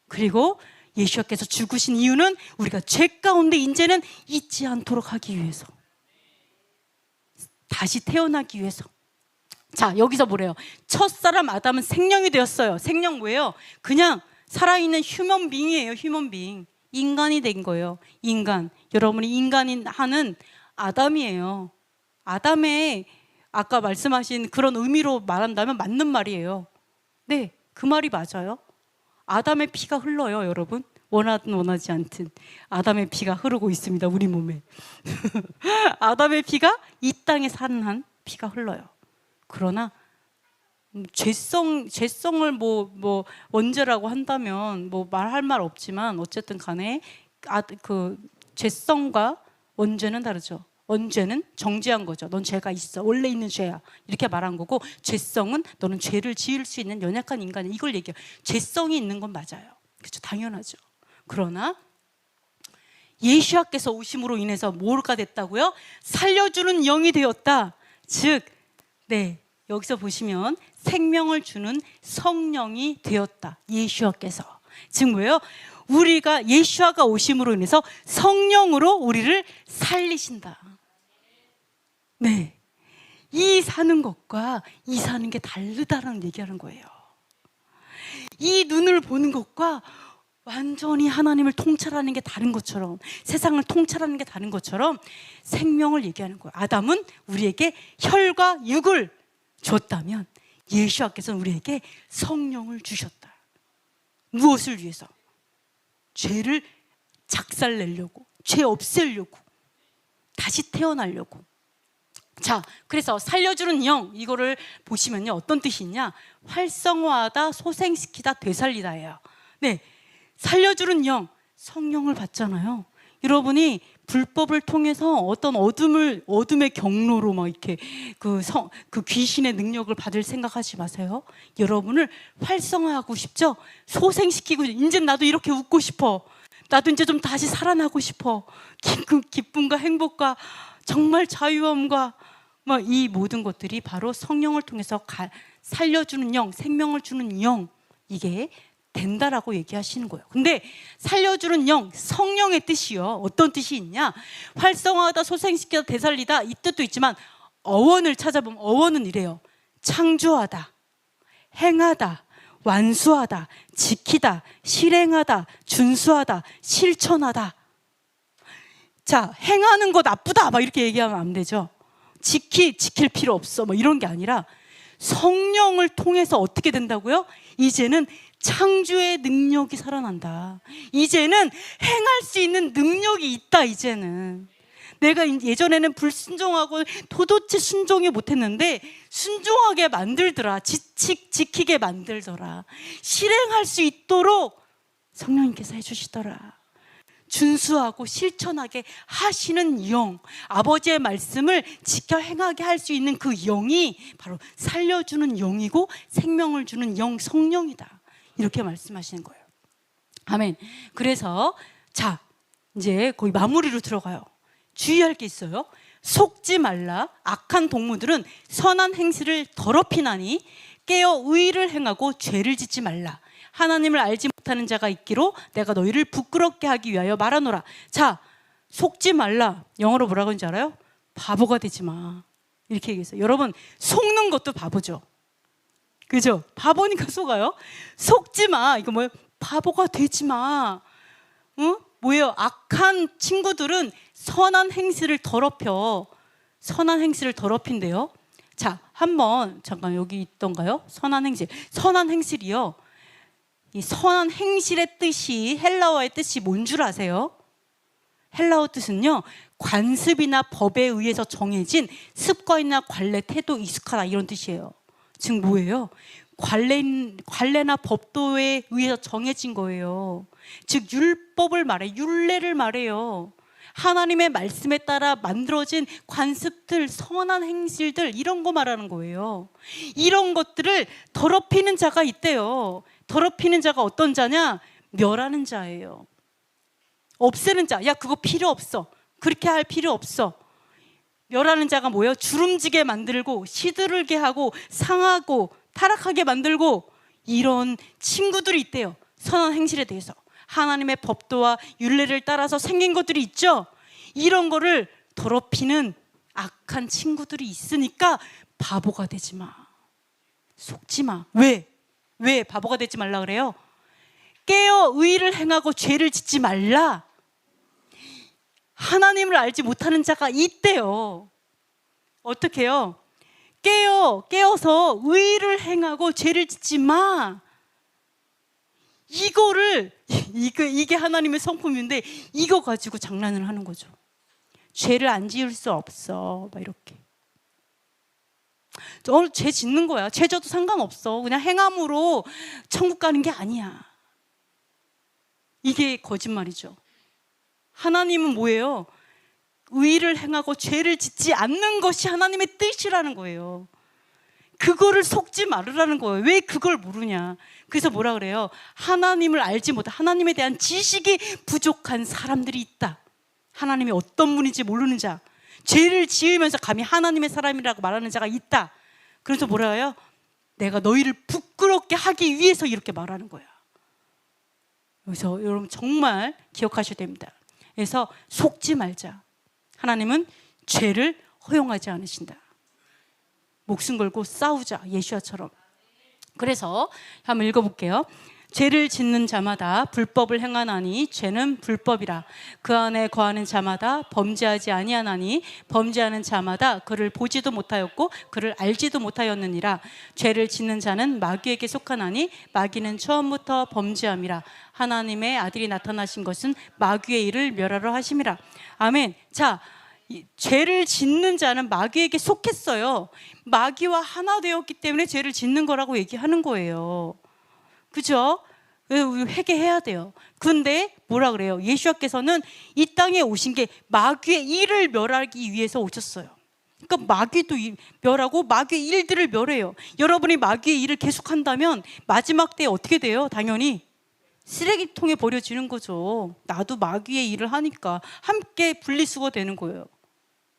그리고 예수께서 죽으신 이유는 우리가 죄 가운데 이제는 있지 않도록 하기 위해서, 다시 태어나기 위해서. 자, 여기서 뭐래요? 첫사람 아담은 생명이 되었어요. 생명 뭐예요? 그냥 살아있는 휴먼빙이에요. 휴먼빙. 인간이 된 거예요. 인간. 여러분이 인간인 하는 아담이에요. 아담의 아까 말씀하신 그런 의미로 말한다면 맞는 말이에요. 네, 그 말이 맞아요. 아담의 피가 흘러요, 여러분. 원하든 원하지 않든 아담의 피가 흐르고 있습니다, 우리 몸에. 아담의 피가 이 땅에 사는 한 피가 흘러요. 그러나 죄성을 뭐 원죄라고 한다면 뭐 말할 말 없지만 어쨌든 간에 그 죄성과 원죄는 다르죠. 원죄는 정죄한 거죠. 넌 죄가 있어, 원래 있는 죄야, 이렇게 말한 거고, 죄성은 너는 죄를 지을 수 있는 연약한 인간이야, 이걸 얘기해요. 죄성이 있는 건 맞아요. 그렇죠, 당연하죠. 그러나 예수께서 오심으로 인해서 뭐가 됐다고요? 살려주는 영이 되었다. 즉, 네, 여기서 보시면 생명을 주는 성령이 되었다. 예수께서. 즉 뭐예요? 우리가 예수가 오심으로 인해서 성령으로 우리를 살리신다. 네, 이 사는 것과 이 사는 게 다르다는 얘기하는 거예요. 이 눈을 보는 것과 완전히 하나님을 통찰하는 게 다른 것처럼, 세상을 통찰하는 게 다른 것처럼 생명을 얘기하는 거예요. 아담은 우리에게 혈과 육을 줬다면 예수께서는 우리에게 성령을 주셨다. 무엇을 위해서? 죄를 작살내려고, 죄 없애려고, 다시 태어나려고. 자, 그래서 살려주는 영, 이거를 보시면요, 어떤 뜻이 있냐? 활성화하다, 소생시키다, 되살리다예요. 네, 살려주는 영, 성령을 받잖아요. 여러분이 불법을 통해서 어떤 어둠의 경로로 막 이렇게 그 귀신의 능력을 받을 생각하지 마세요. 여러분을 활성화하고 싶죠? 소생시키고, 이제 나도 이렇게 웃고 싶어, 나도 이제 좀 다시 살아나고 싶어, 기쁨과 행복과 정말 자유함과 막 이 모든 것들이 바로 성령을 통해서 살려주는 영, 생명을 주는 영, 이게 된다라고 얘기하시는 거예요. 근데 살려주는 영, 성령의 뜻이요, 어떤 뜻이 있냐? 활성화하다, 소생시키다, 되살리다, 이 뜻도 있지만 어원을 찾아보면 어원은 이래요. 창조하다, 행하다, 완수하다, 지키다, 실행하다, 준수하다, 실천하다. 자, 행하는 거 나쁘다 막 이렇게 얘기하면 안 되죠. 지킬 필요 없어 뭐 이런 게 아니라 성령을 통해서 어떻게 된다고요? 이제는 창조의 능력이 살아난다. 이제는 행할 수 있는 능력이 있다. 이제는 내가 예전에는 불순종하고 도대체 순종이 못했는데 순종하게 만들더라. 지키게 만들더라. 실행할 수 있도록 성령님께서 해주시더라. 준수하고 실천하게 하시는 영, 아버지의 말씀을 지켜 행하게 할 수 있는 그 영이 바로 살려주는 영이고 생명을 주는 영, 성령이다. 이렇게 말씀하시는 거예요. 아멘. 그래서 자, 이제 거의 마무리로 들어가요. 주의할 게 있어요. 속지 말라. 악한 동무들은 선한 행실을 더럽히나니 깨어 의를 행하고 죄를 짓지 말라. 하나님을 알지 못하는 자가 있기로 내가 너희를 부끄럽게 하기 위하여 말하노라. 자, 속지 말라. 영어로 뭐라고 하는지 알아요? 바보가 되지 마. 이렇게 얘기했어요. 여러분, 속는 것도 바보죠. 그죠? 바보니까 속아요. 속지 마. 이거 뭐예요? 바보가 되지 마. 응? 뭐예요? 악한 친구들은 선한 행실을 더럽혀. 선한 행실을 더럽힌대요. 자, 한번 잠깐 여기 있던가요? 선한 행실. 선한 행실이요. 이 선한 행실의 뜻이, 헬라어의 뜻이 뭔 줄 아세요? 헬라어 뜻은요, 관습이나 법에 의해서 정해진 습관이나 관례, 태도, 익숙하다 이런 뜻이에요. 즉 뭐예요? 관례나 법도에 의해서 정해진 거예요. 즉 율법을 말해, 율례를 말해요. 하나님의 말씀에 따라 만들어진 관습들, 선한 행실들 이런 거 말하는 거예요. 이런 것들을 더럽히는 자가 있대요. 더럽히는 자가 어떤 자냐? 멸하는 자예요. 없애는 자. 야, 그거 필요 없어. 그렇게 할 필요 없어. 멸하는 자가 뭐예요? 주름지게 만들고 시들게 하고 상하고 타락하게 만들고 이런 친구들이 있대요. 선한 행실에 대해서. 하나님의 법도와 율례를 따라서 생긴 것들이 있죠. 이런 거를 더럽히는 악한 친구들이 있으니까 바보가 되지 마. 속지 마. 왜 바보가 되지 말라 그래요? 깨어 의를 행하고 죄를 짓지 말라. 하나님을 알지 못하는 자가 있대요. 어떻게 해요? 깨어서 의를 행하고 죄를 짓지 마. 이게 하나님의 성품인데 이거 가지고 장난을 하는 거죠. 죄를 안 지을 수 없어. 막 이렇게. 죄 짓는 거야. 죄 져도 상관없어. 그냥 행함으로 천국 가는 게 아니야. 이게 거짓말이죠. 하나님은 뭐예요? 의를 행하고 죄를 짓지 않는 것이 하나님의 뜻이라는 거예요. 그거를 속지 말으라는 거예요. 왜 그걸 모르냐? 그래서 뭐라 그래요? 하나님을 알지 못해 하나님에 대한 지식이 부족한 사람들이 있다. 하나님이 어떤 분인지 모르는 자, 죄를 지으면서 감히 하나님의 사람이라고 말하는 자가 있다. 그래서 뭐라 해요? 내가 너희를 부끄럽게 하기 위해서 이렇게 말하는 거야. 그래서 여러분 정말 기억하셔야 됩니다. 그래서 속지 말자. 하나님은 죄를 허용하지 않으신다. 목숨 걸고 싸우자. 예수야처럼. 그래서 한번 읽어볼게요. 죄를 짓는 자마다 불법을 행하나니 죄는 불법이라. 그 안에 거하는 자마다 범죄하지 아니하나니 범죄하는 자마다 그를 보지도 못하였고 그를 알지도 못하였느니라. 죄를 짓는 자는 마귀에게 속하나니 마귀는 처음부터 범죄함이라. 하나님의 아들이 나타나신 것은 마귀의 일을 멸하러 하심이라. 아멘. 자, 죄를 짓는 자는 마귀에게 속했어요. 마귀와 하나 되었기 때문에 죄를 짓는 거라고 얘기하는 거예요. 그죠? 회개해야 돼요. 근데 뭐라 그래요? 예수께서는 이 땅에 오신 게 마귀의 일을 멸하기 위해서 오셨어요. 그러니까 마귀도 멸하고 마귀의 일들을 멸해요. 여러분이 마귀의 일을 계속한다면 마지막 때에 어떻게 돼요? 당연히 쓰레기통에 버려지는 거죠. 나도 마귀의 일을 하니까 함께 분리수거 되는 거예요.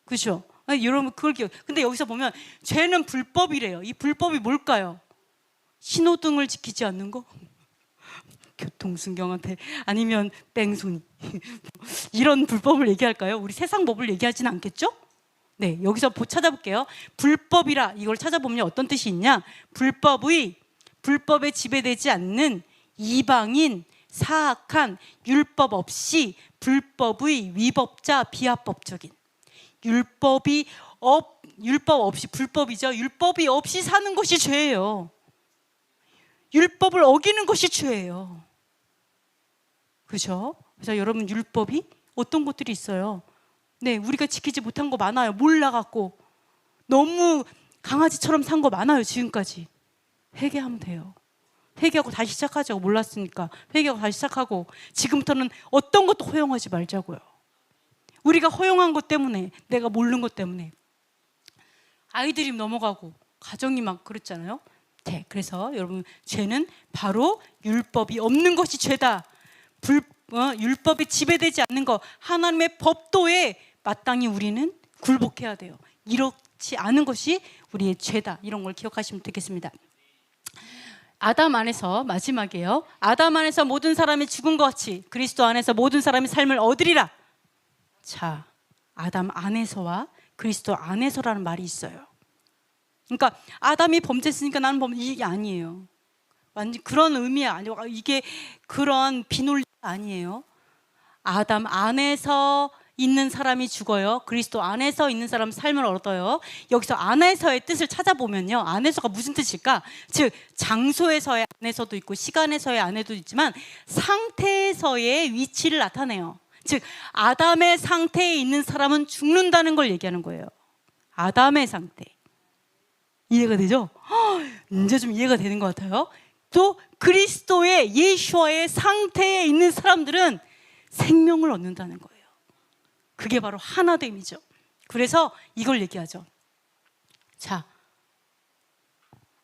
그죠? 여러분 그걸 기억. 근데 여기서 보면 죄는 불법이래요. 이 불법이 뭘까요? 신호등을 지키지 않는 거? 교통순경한테 아니면 뺑소니 이런 불법을 얘기할까요? 우리 세상 법을 얘기하지는 않겠죠? 네, 여기서 찾아볼게요. 불법이라 이걸 찾아보면 어떤 뜻이 있냐? 불법에 지배되지 않는 이방인, 사악한, 율법 없이 불법의 위법자, 비합법적인. 율법 없이 불법이죠. 율법이 없이 사는 것이 죄예요. 율법을 어기는 것이 죄예요. 그죠? 그래서 여러분 율법이 어떤 것들이 있어요? 네, 우리가 지키지 못한 거 많아요. 몰라갖고 너무 강아지처럼 산 거 많아요. 지금까지. 회개하면 돼요. 회개하고 다시 시작하자고. 몰랐으니까 회개하고 다시 시작하고, 지금부터는 어떤 것도 허용하지 말자고요. 우리가 허용한 것 때문에, 내가 모르는 것 때문에 아이들이 넘어가고 가정이 막 그랬잖아요. 네, 그래서 여러분, 죄는 바로 율법이 없는 것이 죄다. 율법에 지배되지 않는 것, 하나님의 법도에 마땅히 우리는 굴복해야 돼요. 이렇지 않은 것이 우리의 죄다. 이런 걸 기억하시면 되겠습니다. 아담 안에서, 마지막이에요. 아담 안에서 모든 사람이 죽은 것 같이 그리스도 안에서 모든 사람이 삶을 얻으리라. 자, 아담 안에서와 그리스도 안에서라는 말이 있어요. 그러니까 아담이 범죄했으니까 나는 이게 아니에요. 완전 그런 의미 아니고, 이게 그런 비논리 아니에요. 아담 안에서 있는 사람이 죽어요. 그리스도 안에서 있는 사람은 삶을 얻어요. 여기서 안에서의 뜻을 찾아보면요, 안에서가 무슨 뜻일까? 즉, 장소에서의 안에서도 있고 시간에서의 안에도 있지만 상태에서의 위치를 나타내요. 즉, 아담의 상태에 있는 사람은 죽는다는 걸 얘기하는 거예요. 아담의 상태. 이해가 되죠? 이제 좀 이해가 되는 것 같아요. 또 그리스도의, 예수와의 상태에 있는 사람들은 생명을 얻는다는 거예요. 그게 바로 하나됨이죠. 그래서 이걸 얘기하죠. 자,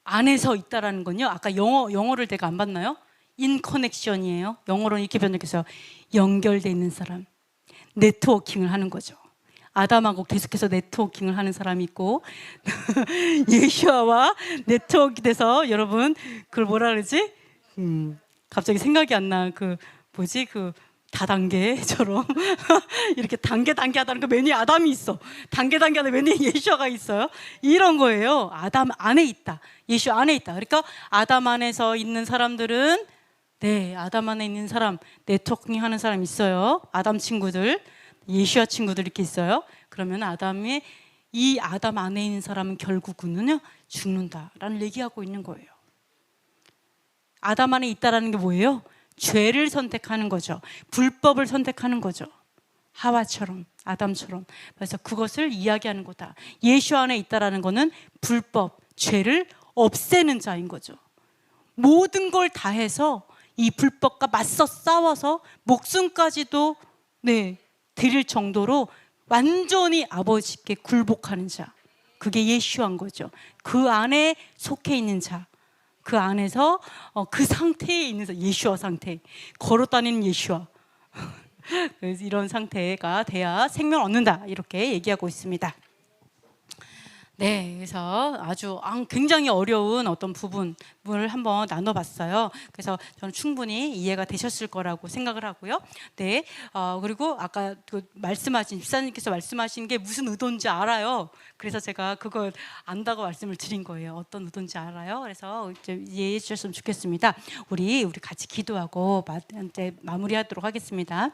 안에서 있다라는 건요, 아까 영어를 내가 안 봤나요? 인커넥션이에요. 영어로는 이렇게 번역해서 연결되어 있는 사람, 네트워킹을 하는 거죠. 아담하고 계속해서 네트워킹을 하는 사람이 있고 예수와 네트워크 돼서, 여러분 그걸 뭐라 그러지? 갑자기 생각이 안 나. 그 뭐지? 그 다단계처럼 이렇게 단계 하다는 그 맨 위에 아담이 있어. 단계 하다 맨 위에 예수가 있어요. 이런 거예요. 아담 안에 있다. 예수 안에 있다. 그러니까 아담 안에서 있는 사람들은, 네, 아담 안에 있는 사람, 네트워킹 하는 사람 있어요. 아담 친구들, 예수와 친구들 이렇게 있어요. 그러면 이 아담 안에 있는 사람은 결국은요, 죽는다라는 얘기하고 있는 거예요. 아담 안에 있다라는 게 뭐예요? 죄를 선택하는 거죠. 불법을 선택하는 거죠. 하와처럼, 아담처럼. 그래서 그것을 이야기하는 거다. 예수 안에 있다라는 거는 불법, 죄를 없애는 자인 거죠. 모든 걸 다 해서 이 불법과 맞서 싸워서 목숨까지도, 네, 드릴 정도로 완전히 아버지께 굴복하는 자, 그게 예수한 거죠. 그 안에 속해 있는 자, 그 안에서 그 상태에 있는 자, 예수와 상태, 걸어다니는 예수와 이런 상태가 돼야 생명을 얻는다, 이렇게 얘기하고 있습니다. 네, 그래서 아주 굉장히 어려운 어떤 부분을 한번 나눠봤어요. 그래서 저는 충분히 이해가 되셨을 거라고 생각을 하고요. 네, 그리고 아까 그 집사님께서 말씀하신 게 무슨 의도인지 알아요. 그래서 제가 그걸 안다고 말씀을 드린 거예요. 어떤 의도인지 알아요. 그래서 이해해 주셨으면 좋겠습니다. 우리 같이 기도하고 이제 마무리하도록 하겠습니다.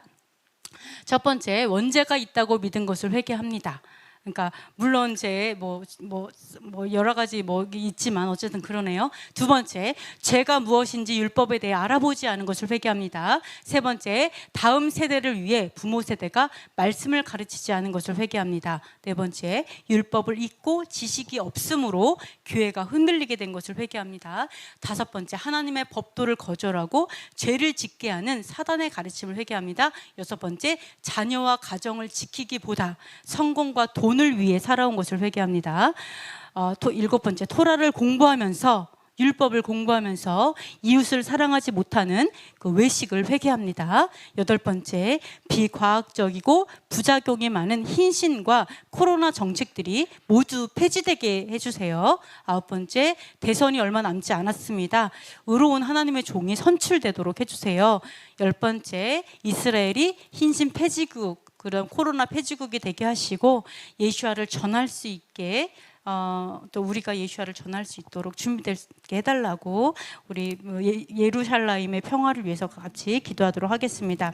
첫 번째, 원죄가 있다고 믿은 것을 회개합니다. 그러니까 물론 제 뭐 여러 가지 있지만 어쨌든 그러네요. 두 번째, 죄가 무엇인지 율법에 대해 알아보지 않은 것을 회개합니다. 세 번째, 다음 세대를 위해 부모 세대가 말씀을 가르치지 않은 것을 회개합니다. 네 번째, 율법을 잊고 지식이 없으므로 교회가 흔들리게 된 것을 회개합니다. 다섯 번째, 하나님의 법도를 거절하고 죄를 짓게 하는 사단의 가르침을 회개합니다. 여섯 번째, 자녀와 가정을 지키기보다 성공과 돈을 위해 살아온 것을 회개합니다. 일곱 번째, 토라를 공부하면서, 율법을 공부하면서 이웃을 사랑하지 못하는 그 외식을 회개합니다. 여덟 번째, 비과학적이고 부작용이 많은 흰신과 코로나 정책들이 모두 폐지되게 해주세요. 아홉 번째, 대선이 얼마 남지 않았습니다. 의로운 하나님의 종이 선출되도록 해주세요. 열 번째, 이스라엘이 흰신 폐지국, 그런 코로나 폐지국이 되게 하시고 예수와를 전할 수 있게, 또 우리가 예수와를 전할 수 있도록 준비되게 해달라고, 우리 예루살렘의 평화를 위해서 같이 기도하도록 하겠습니다.